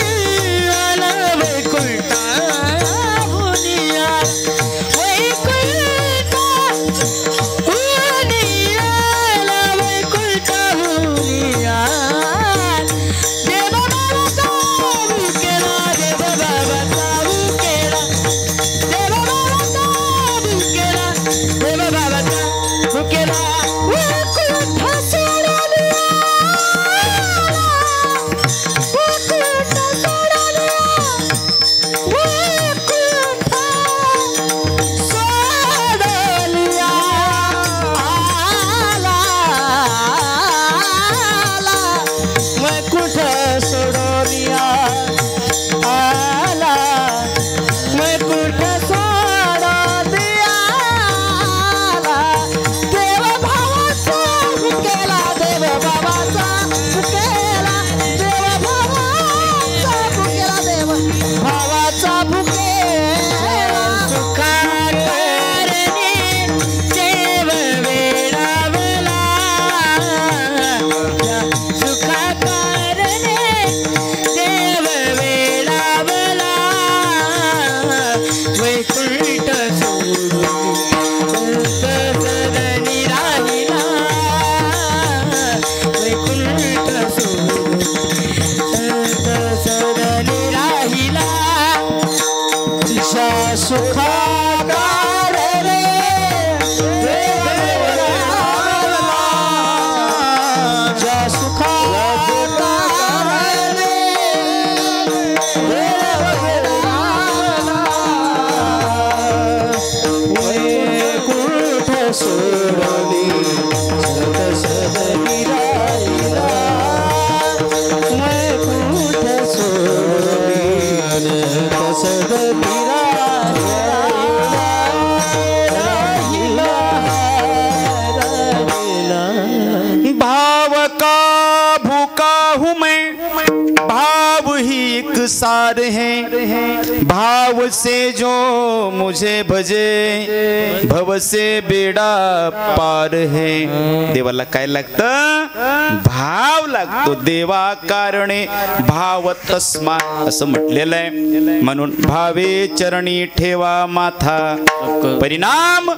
[SPEAKER 2] भुनियाला वैकुंठा भुनिया वैकुंठा भुनियाला वैकुंठा भुनिया देव बाबाचा भुकेला देव बाबाचा भुकेला देव बाबाचा भुकेला देव बाबाचा भुकेला वैकुंठा सोडलिया वैकुंठा सोडलिया वैकुंठा सोडलिया आला वैकुंठ सोडलिया आला वैकुंठ सोडलिया आला देव भावाचा भुकेला देव बाबाचा भुकेला देव भावाचा भुकेला देव भावाचा भुकेला सुखाकारणे देव वेडावला सुखाकारणे देव वेडावला वैकुंठ सोडून सदनी राहिला वैकुंठ सोडून सदनी राहिला
[SPEAKER 1] भाव ही एक सार है, भाव से जो मुझे भजे भव से बेडा पार है. देवाला काय लागतं? भाव लागतो. देवा कारणे भाव तस्मा असं म्हटलेलं आहे. म्हणून भावे चरणी ठेवा माथा, परिणाम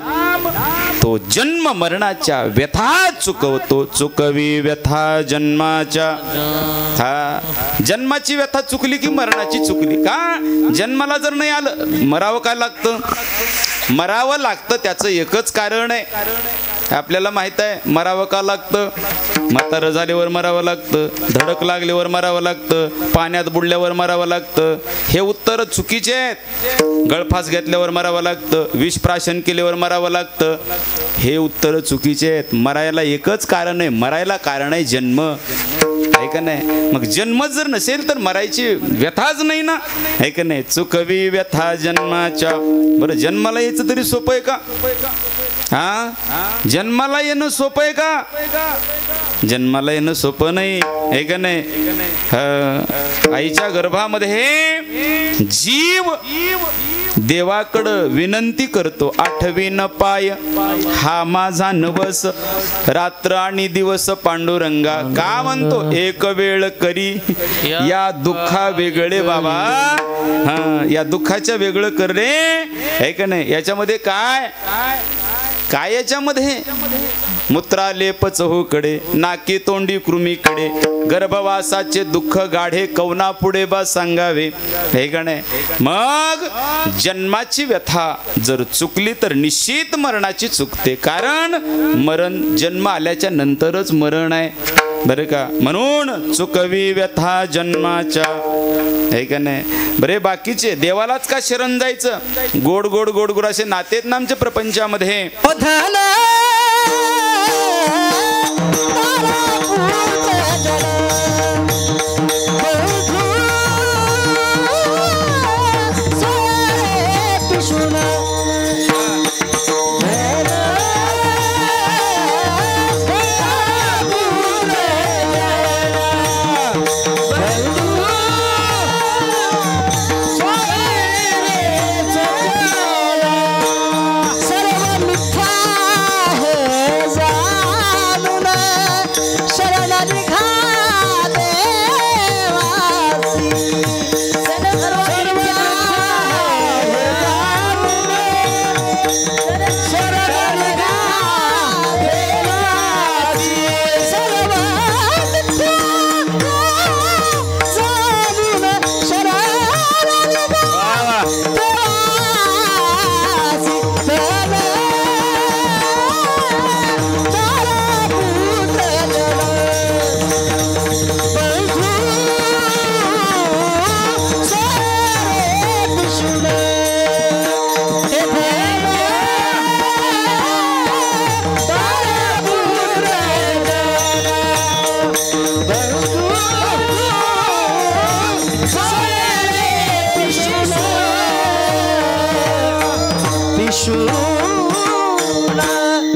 [SPEAKER 1] तो जन्म मरणाच्या व्यथा चुकवतो. चुकवी व्यथा जन्माच्या. हा, जन्माची व्यथा चुकली की मरणाची चुकली. का? जन्माला जर नाही आलं, मरावं काय लागतं? मरावं लागतं त्याचं एकच कारण आहे. आपल्याला माहित आहे मरावं का लागतं. म्हातारं झाल्यावर मरावं लागतं, धडक लागल्यावर मरावं लागतं, पाण्यात बुडल्यावर मरावं लागतं. हे उत्तर चुकीचे आहेत. गळफास घेतल्यावर मरावं लागतं, विष प्राशन केल्यावर मरावं लागतं. हे उत्तर चुकीचे आहेत. मरायला एकच कारण आहे, मरायला कारण आहे जन्म. आहे का नाही? मग जन्म जर नसेल तर मरायची व्यथाच नाही ना. आहे का नाही? चुकवी व्यथा जन्माच्या. बरं, जन्माला यायचं तरी सोपं आहे का? हा, जन्माला येणं सोपं आहे का? जन्माला येणं सोपं नाही. आहे का नाही? आईच्या गर्भामध्ये हे जीव देवाकडं विनंती करतो. आठवीन पाय हा माझा नवस, रात्र आणि दिवस पांडुरंगा. का म्हणतो? एक वेळ करी या दुःखा वेगळे बाबा. हा, या दुःखाच्या वेगळं कर रे. आहे का नाही? याच्यामध्ये काय काय याच्यामध्ये? मूत्रालेप चहूकडे, नाकी तोंडी कृमीकडे, गर्भवासाचे दुःख गाढे कवना पुढे बा सांगावे. हे का नाही? मग जन्माची व्यथा जर चुकली तर निश्चित मरणाची चुकते. कारण मरण जन्म आल्याच्या नंतरच मरण आहे. बरं का? म्हणून चुकवी व्यथा जन्माच्या. हे का नाही? बरे, बाकीचे देवालाच का शरण जायचं? गोड गोड गोड गोड असे नातेत ना आमच्या प्रपंचामध्ये.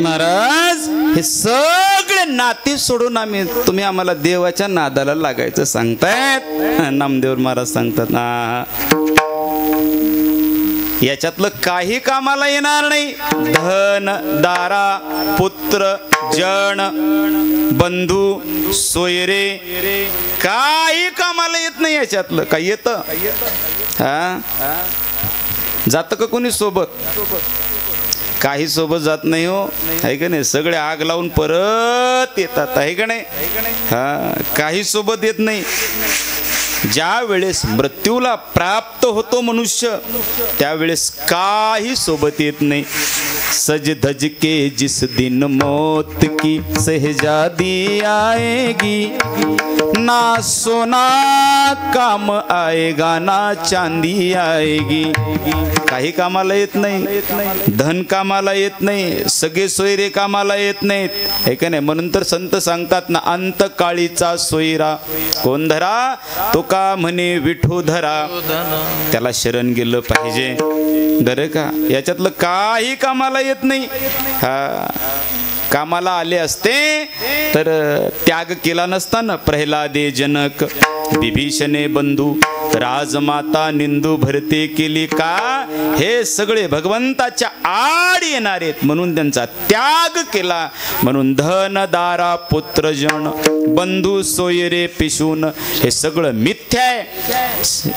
[SPEAKER 1] महाराज, हे सगळे नाती सोडून तुम्ही आम्हाला देवाच्या नादाला लागायचं सांगतायत. नामदेव महाराज सांगतात ना, याच्यातलं काही कामाला येणार नाही. धन, दारा, पुत्र, जन, बंधू, सोयरे काही कामाला येत नाही. याच्यातलं काही येतं? हा, जात का कोणी सोबत? काही सोबत जात नाही हो. आहे का नाही? सगळे आग लावून परत येतात. आहे का नाही? हा, काही सोबत येत नाही. ज्या वेळेस मृत्यूला प्राप्त होतो मनुष्य, त्यावेळेस काही सोबत येत नाही. सज धज के जिस दिन मौत की सहजादी आएगी, ना सोना काम आएगा ना चांदी आएगी. काही कामाला येत नाही. धन कामाला येत नाही, सगळे सोयरे कामाला येत नाहीत. हे का नाही? म्हणून तर संत सांगतात ना, अंत काळीचा सोयरा कोण धरा? तो का म्हणे विठू धरा. त्याला शरण गेलं पाहिजे. बरं का? याच्यातलं काही कामाला येत नाही. हा, कामाला आले असते तर त्याग केला नसता ना. प्रल्हादे जनक विभीषणे बंधू राजमाता निंदू भरते केली का. हे सगळे भगवंताच्या आड येणार आहेत म्हणून त्यांचा त्याग केला. म्हणून धन दारा पुत्रजन बंधू सोयरे पिशून हे सगळं मिथ्या आहे.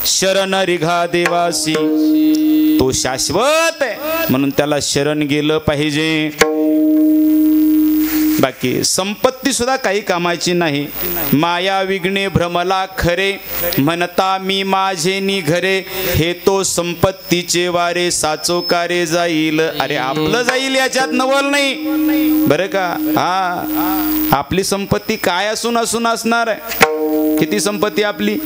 [SPEAKER 1] शरण रिघा देवासी तो शाश्वत आहे म्हणून त्याला शरण गेलं पाहिजे. बाकी संपत्ती सुद्धा काही कामाची नाही. माया विघ्ने भ्रमला खरे म्हणता मी माझे निघरे हे तो संपत्तीचे वारे साचो कारे जाईल. अरे आपलं जाईल याच्यात नवल नाही बरं का. हा आपली संपत्ती काय असून असणार आहे. किती संपत्ती आपली.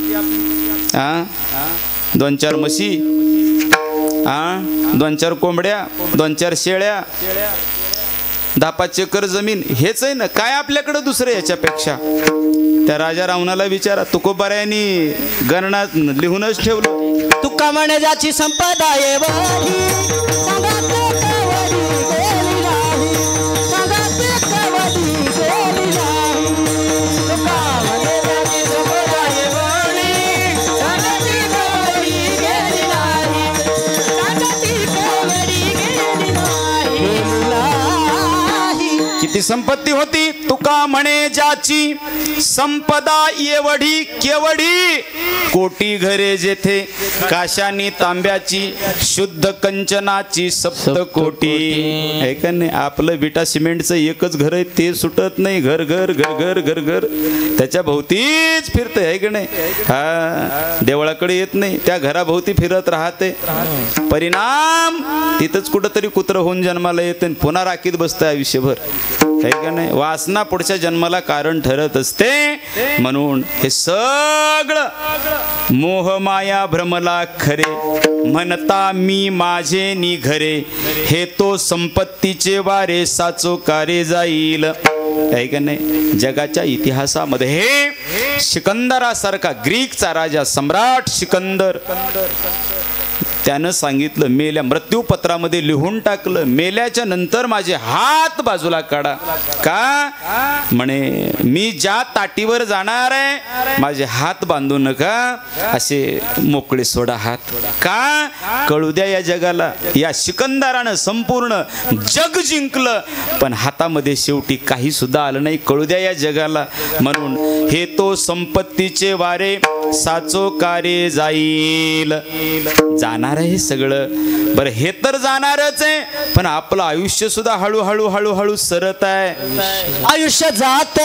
[SPEAKER 1] 2-4 म्हशी, 2-4 कोंबड्या, 2-4 शेळ्या, 10-5 एकर जमीन हेच आहे ना. काय आपल्याकडे दुसरं याच्यापेक्षा. त्या राजा रावणाला विचारा तुकोबाऱ्यांनी गणनात लिहूनच ठेवलं.
[SPEAKER 2] तुका म्हणे ज्याची संपदा
[SPEAKER 1] किती संपत्ती होती. तुका म्हणे ज्याची संपदा एवढी केवढी कोटी घरे जेथे काशानी तांब्याची शुद्ध कंचनाची 7 कोटी. आहे का नाही. आपलं विटा सिमेंटचं एकच घर आहे ते सुटत नाही. घर घर घर घर घर घर त्याच्या भोवतीच फिरते आहे का नाही. हा देवळाकडे येत नाही त्या घराभोवती फिरत राहते. परिणाम तिथंच कुठंतरी कुत्रं होऊन जन्माला येते पुन्हा राखीत बसतं आयुष्यभर. आहे का नाही. वासना पुढच्या जन्माला कारण ठरत असते. म्हणून हे सगळं मोहमाया भ्रमला खरे म्हणता मी माझे निघरे हे तो संपत्तीचे वारे साचो कारे जाईल. आहे का नाही. जगाच्या इतिहासामध्ये हे सिकंदरासारखा ग्रीकचा राजा सम्राट सिकंदर त्यानं सांगितलं मेल्या मृत्यूपत्रामध्ये लिहून टाकलं मेल्याच्या नंतर माझे हात बाजूला काढा. का म्हणे मी ज्या ताटीवर जाणार आहे माझे हात बांधू नका असे मोकळे सोडा हात. का कळू द्या या जगाला. या सिकंदरानं संपूर्ण जग जिंकलं पण हातामध्ये शेवटी काही सुद्धा आलं नाही. कळू द्या या जगाला. म्हणून हे तो संपत्तीचे वारे साचो कारे जाईल. जाणार आहे सगळं बरं हे तर जाणारच आहे पण आपलं आयुष्य सुद्धा हळूहळू हळूहळू सरत आहे.
[SPEAKER 2] आयुष्य जात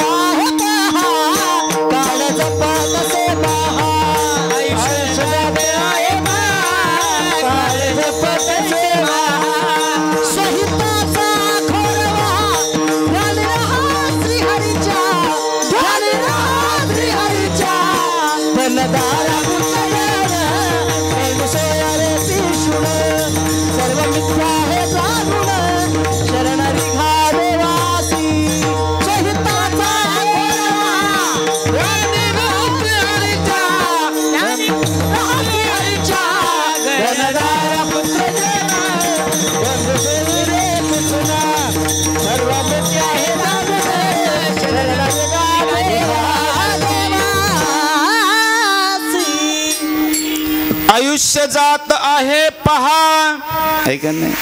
[SPEAKER 1] आयुष्य जात आहे पहा. आहे का नाही.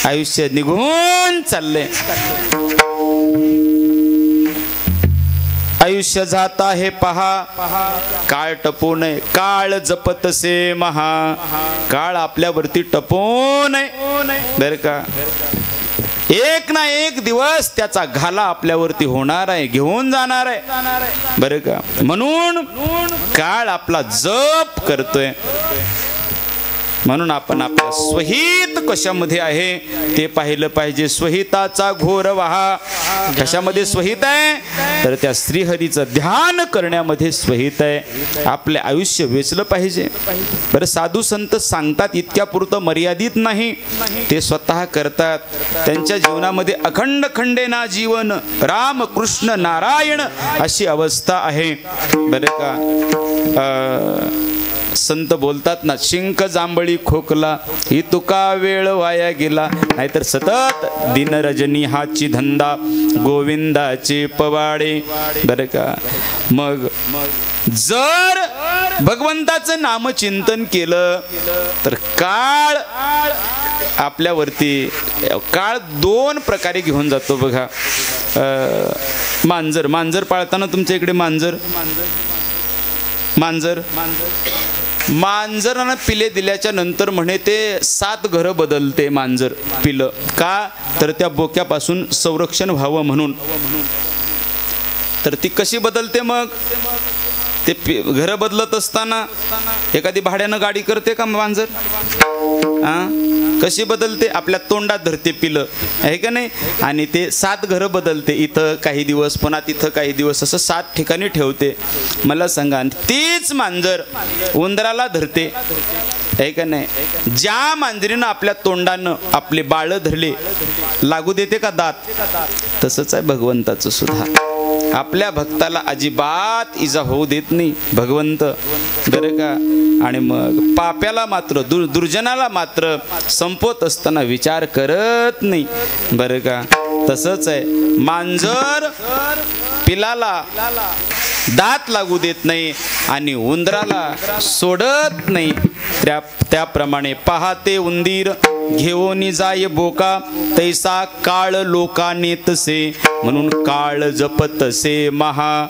[SPEAKER 1] आयुष्य निघून चालले. आयुष्य जात आहे पहा काळ टपू नये. काळ जपतसे महा. काळ आपल्यावरती टपू नये बरं का. एक ना एक दिवस त्याचा घाला आपल्यावरती होणार आहे घेऊन जाणार आहे बरं का. म्हणून काळ आपला जप करतोय. म्हणून आपण आपल्या स्वहित कशामध्ये आहे ते पाहिलं पाहिजे. स्वहिताचा घोर वहा कशामध्ये स्वहित आहे तर त्या श्रीहरीचं ध्यान करण्यामध्ये स्वहित आहे. आपले आयुष्य वेचलं पाहिजे. बरं साधू संत सांगतात इतक्या पुरतं मर्यादित नाही ते स्वतः करतात. त्यांच्या जीवनामध्ये अखंड खंडेना जीवन राम कृष्ण नारायण अशी अवस्था आहे बरं का. संत बोलतात ना, शिंक जांभळी खोकला ही तुका वेळ वाया गेला. नाहीतर सतत दिन रजनी हाची धंदा गोविंदाचे पवाडे. बरं का, मग जर भगवंताचं नामचिंतन केलं तर काळ आपल्यावरती, काळ दोन प्रकारे घेऊन जातो बघा. मांजर पाळताना तुमच्या इकडे मांजरानं पिले दिल्याच्या नंतर म्हणे ते 7 घरं बदलते मांजर पिलं. का तर त्या बोक्यापासून संरक्षण व्हावं म्हणून. तर ती कशी बदलते मग? ते घरं बदलत असताना एखादी भाड्यानं गाडी करते का मांजर? कशी बदलते? आपल्या तोंडात धरते पिलं, आहे का नाही? आणि ते 7 घरं बदलते. इथं काही दिवस, पुन्हा तिथं काही दिवस, असं 7 ठिकाणी ठेवते. मला सांगा, तीच मांजर उंदराला धरते, आहे का नाही? ज्या मांजरीनं आपल्या तोंडानं आपले बाळ धरले, लागू देते का दात? तसंच आहे भगवंताचं सुद्धा. आपल्या भक्ताला अजिबात इजा होऊ देत नाही भगवंत, बरं का. आणि मग पाप्याला मात्र, दुर्जनाला मात्र संपवत असताना विचार करत नाही, बरं का. तसंच आहे, मांजर पिलाला दात लागू देत नाही आणि उंदराला सोडत नाही. त्याप्रमाणे पाहते उंदीर घेऊन जाय बोका, तैसा काळ लोका नेतसे, म्हणून काळ जपतसे महा.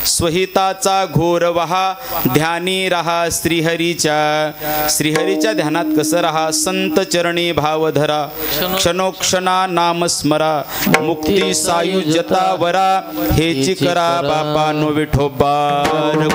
[SPEAKER 1] स्वहिताचा घोर वहा, ध्यानी रहा श्रीहरीच्या ध्यानात कसं राहा? संत चरणी भाव धरा, क्षणोक्षणा नाम स्मरा, मुक्ती सायुज्यता वरा, हेची करा बापा नो विठोबार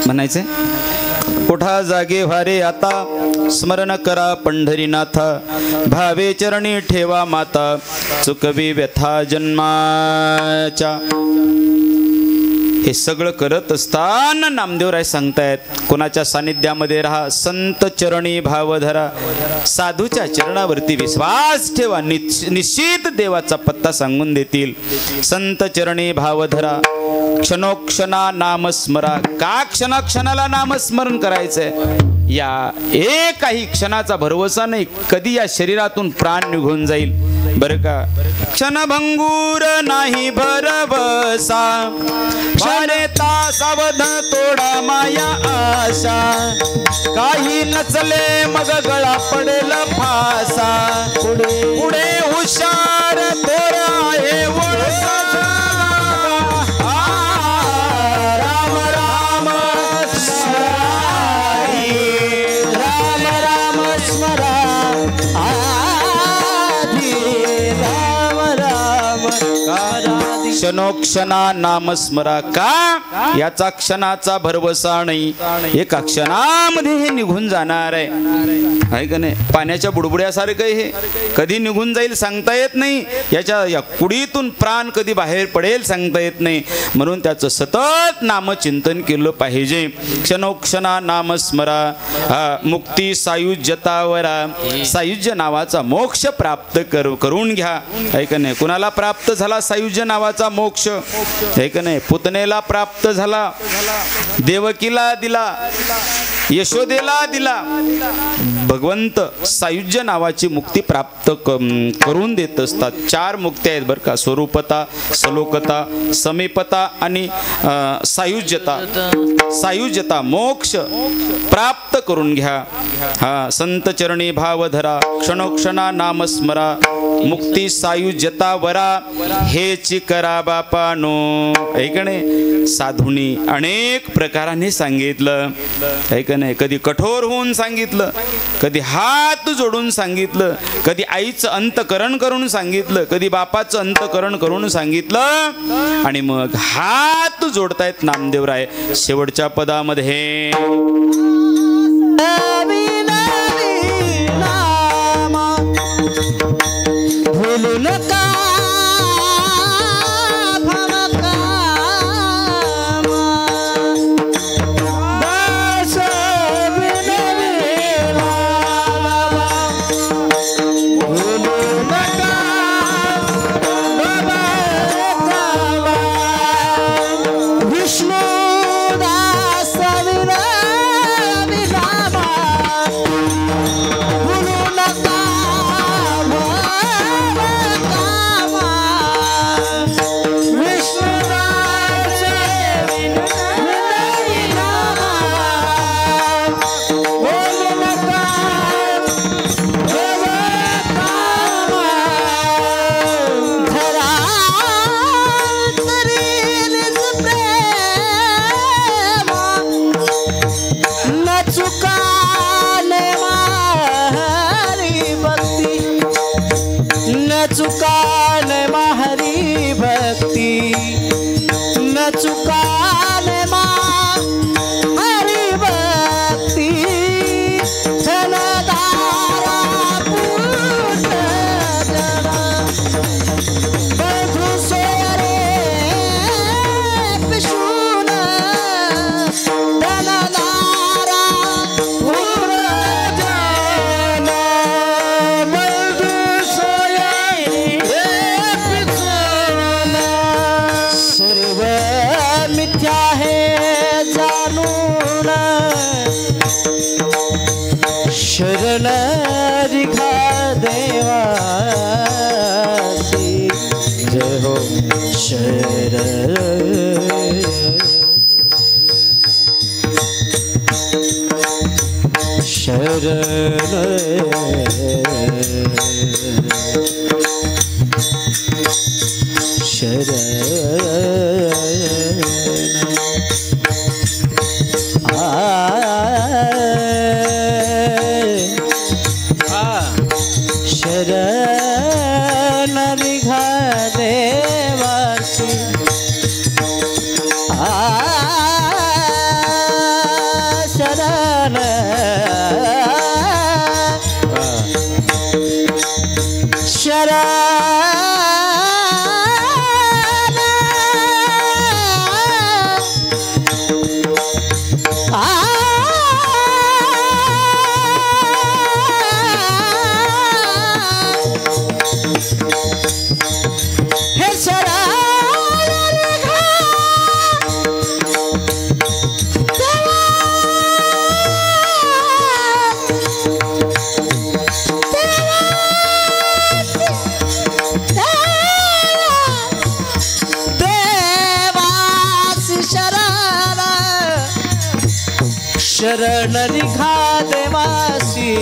[SPEAKER 1] म्हणायचे. कोठा जागे व्हारे आता, स्मरण करा पंढरीनाथा, भावे चरणी ठेवा माता, चुकवी व्यथा जन्माच्या. हे सगळं करत असताना नामदेवराय सांगतायत, कोणाच्या सानिध्यामध्ये राहा? संत चरणी भाव धरा, साधूच्या चरणावरती विश्वास ठेवा, निश्चित देवाचा पत्ता सांगून देतील. संत चरणी भाव धरा, क्षणोक्षणा नामस्मरा. का क्षणाक्षणाला नामस्मरण करायचंय? या काही क्षणाचा भरवसा नाही, कधी या शरीरातून प्राण निघून जाईल, बरं का. क्षणभंगूर नाही भरवसा, क्षणे तासावध तोडा माया आशा, काही नचले मग गळा पडेल फासा, पुढे हुशार थोर आहे वळसा. क्षणोक्षणा नामस्मरा. का? याचा क्षणाचा भरवसा नाही, एका क्षणामध्ये हे निघून जाणार आहे का नाही? पाण्याच्या बुडबुड्यासारखं हे कधी निघून जाईल सांगता येत नाही, या कुडीतून प्राण कधी बाहेर पडेल सांगता येत नाही. म्हणून त्याचं सतत नामचिंतन केलं पाहिजे. क्षणोक्षणा नामस्मरा, मुक्ती सायुज्यतावरा. सायुज्य नावाचा मोक्ष प्राप्त करून घ्या, आहे का नाही? कुणाला प्राप्त झाला सायुज्य नावाचा मोक्ष, आहे का नाही? पुतनेला प्राप्त झाला, देवकीला दिला, यशोदेला दिला. भगवंत सायुज्य नावाची मुक्ती प्राप्त करून देत असतात. 4 मुक्ती आहेत बरं का, स्वरूपता, सलोकता, समीपता आणि सायुज्यता. सायुज्यता मोक्ष प्राप्त करून घ्या. हा, संत चरणी भाव धरा, क्षणोक्षणा नाम स्मरा, मुक्ती सायुज्यता वरा, हेच करा बापानो. ऐकणे साधूंनी अनेक प्रकाराने सांगितलं, ऐक नाही. कधी कठोर होऊन सांगितलं, कधी हात जोडून सांगितलं, कधी आईचं अंतकरण करून सांगितलं, कधी बापाचं अंतकरण करून सांगितलं. आणि मग हात जोडतायत नामदेवराय शेवटच्या पदामध्ये.
[SPEAKER 2] भूलू नका शरण निघा देवासी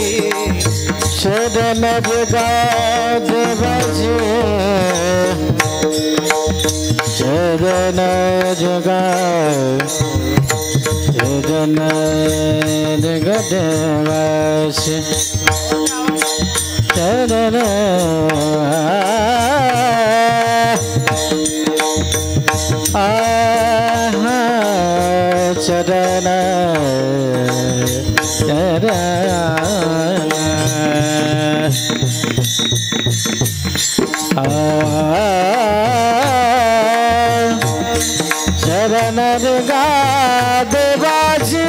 [SPEAKER 2] शरण जगा देवासी शरण जगा शरण जगा देवासी शरण शरण शरण गा देवाजी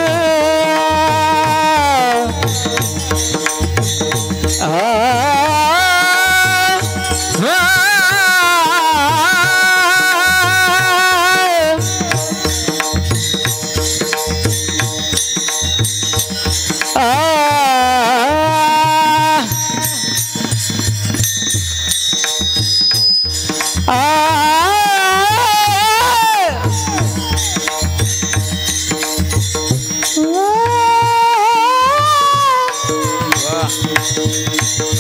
[SPEAKER 1] रे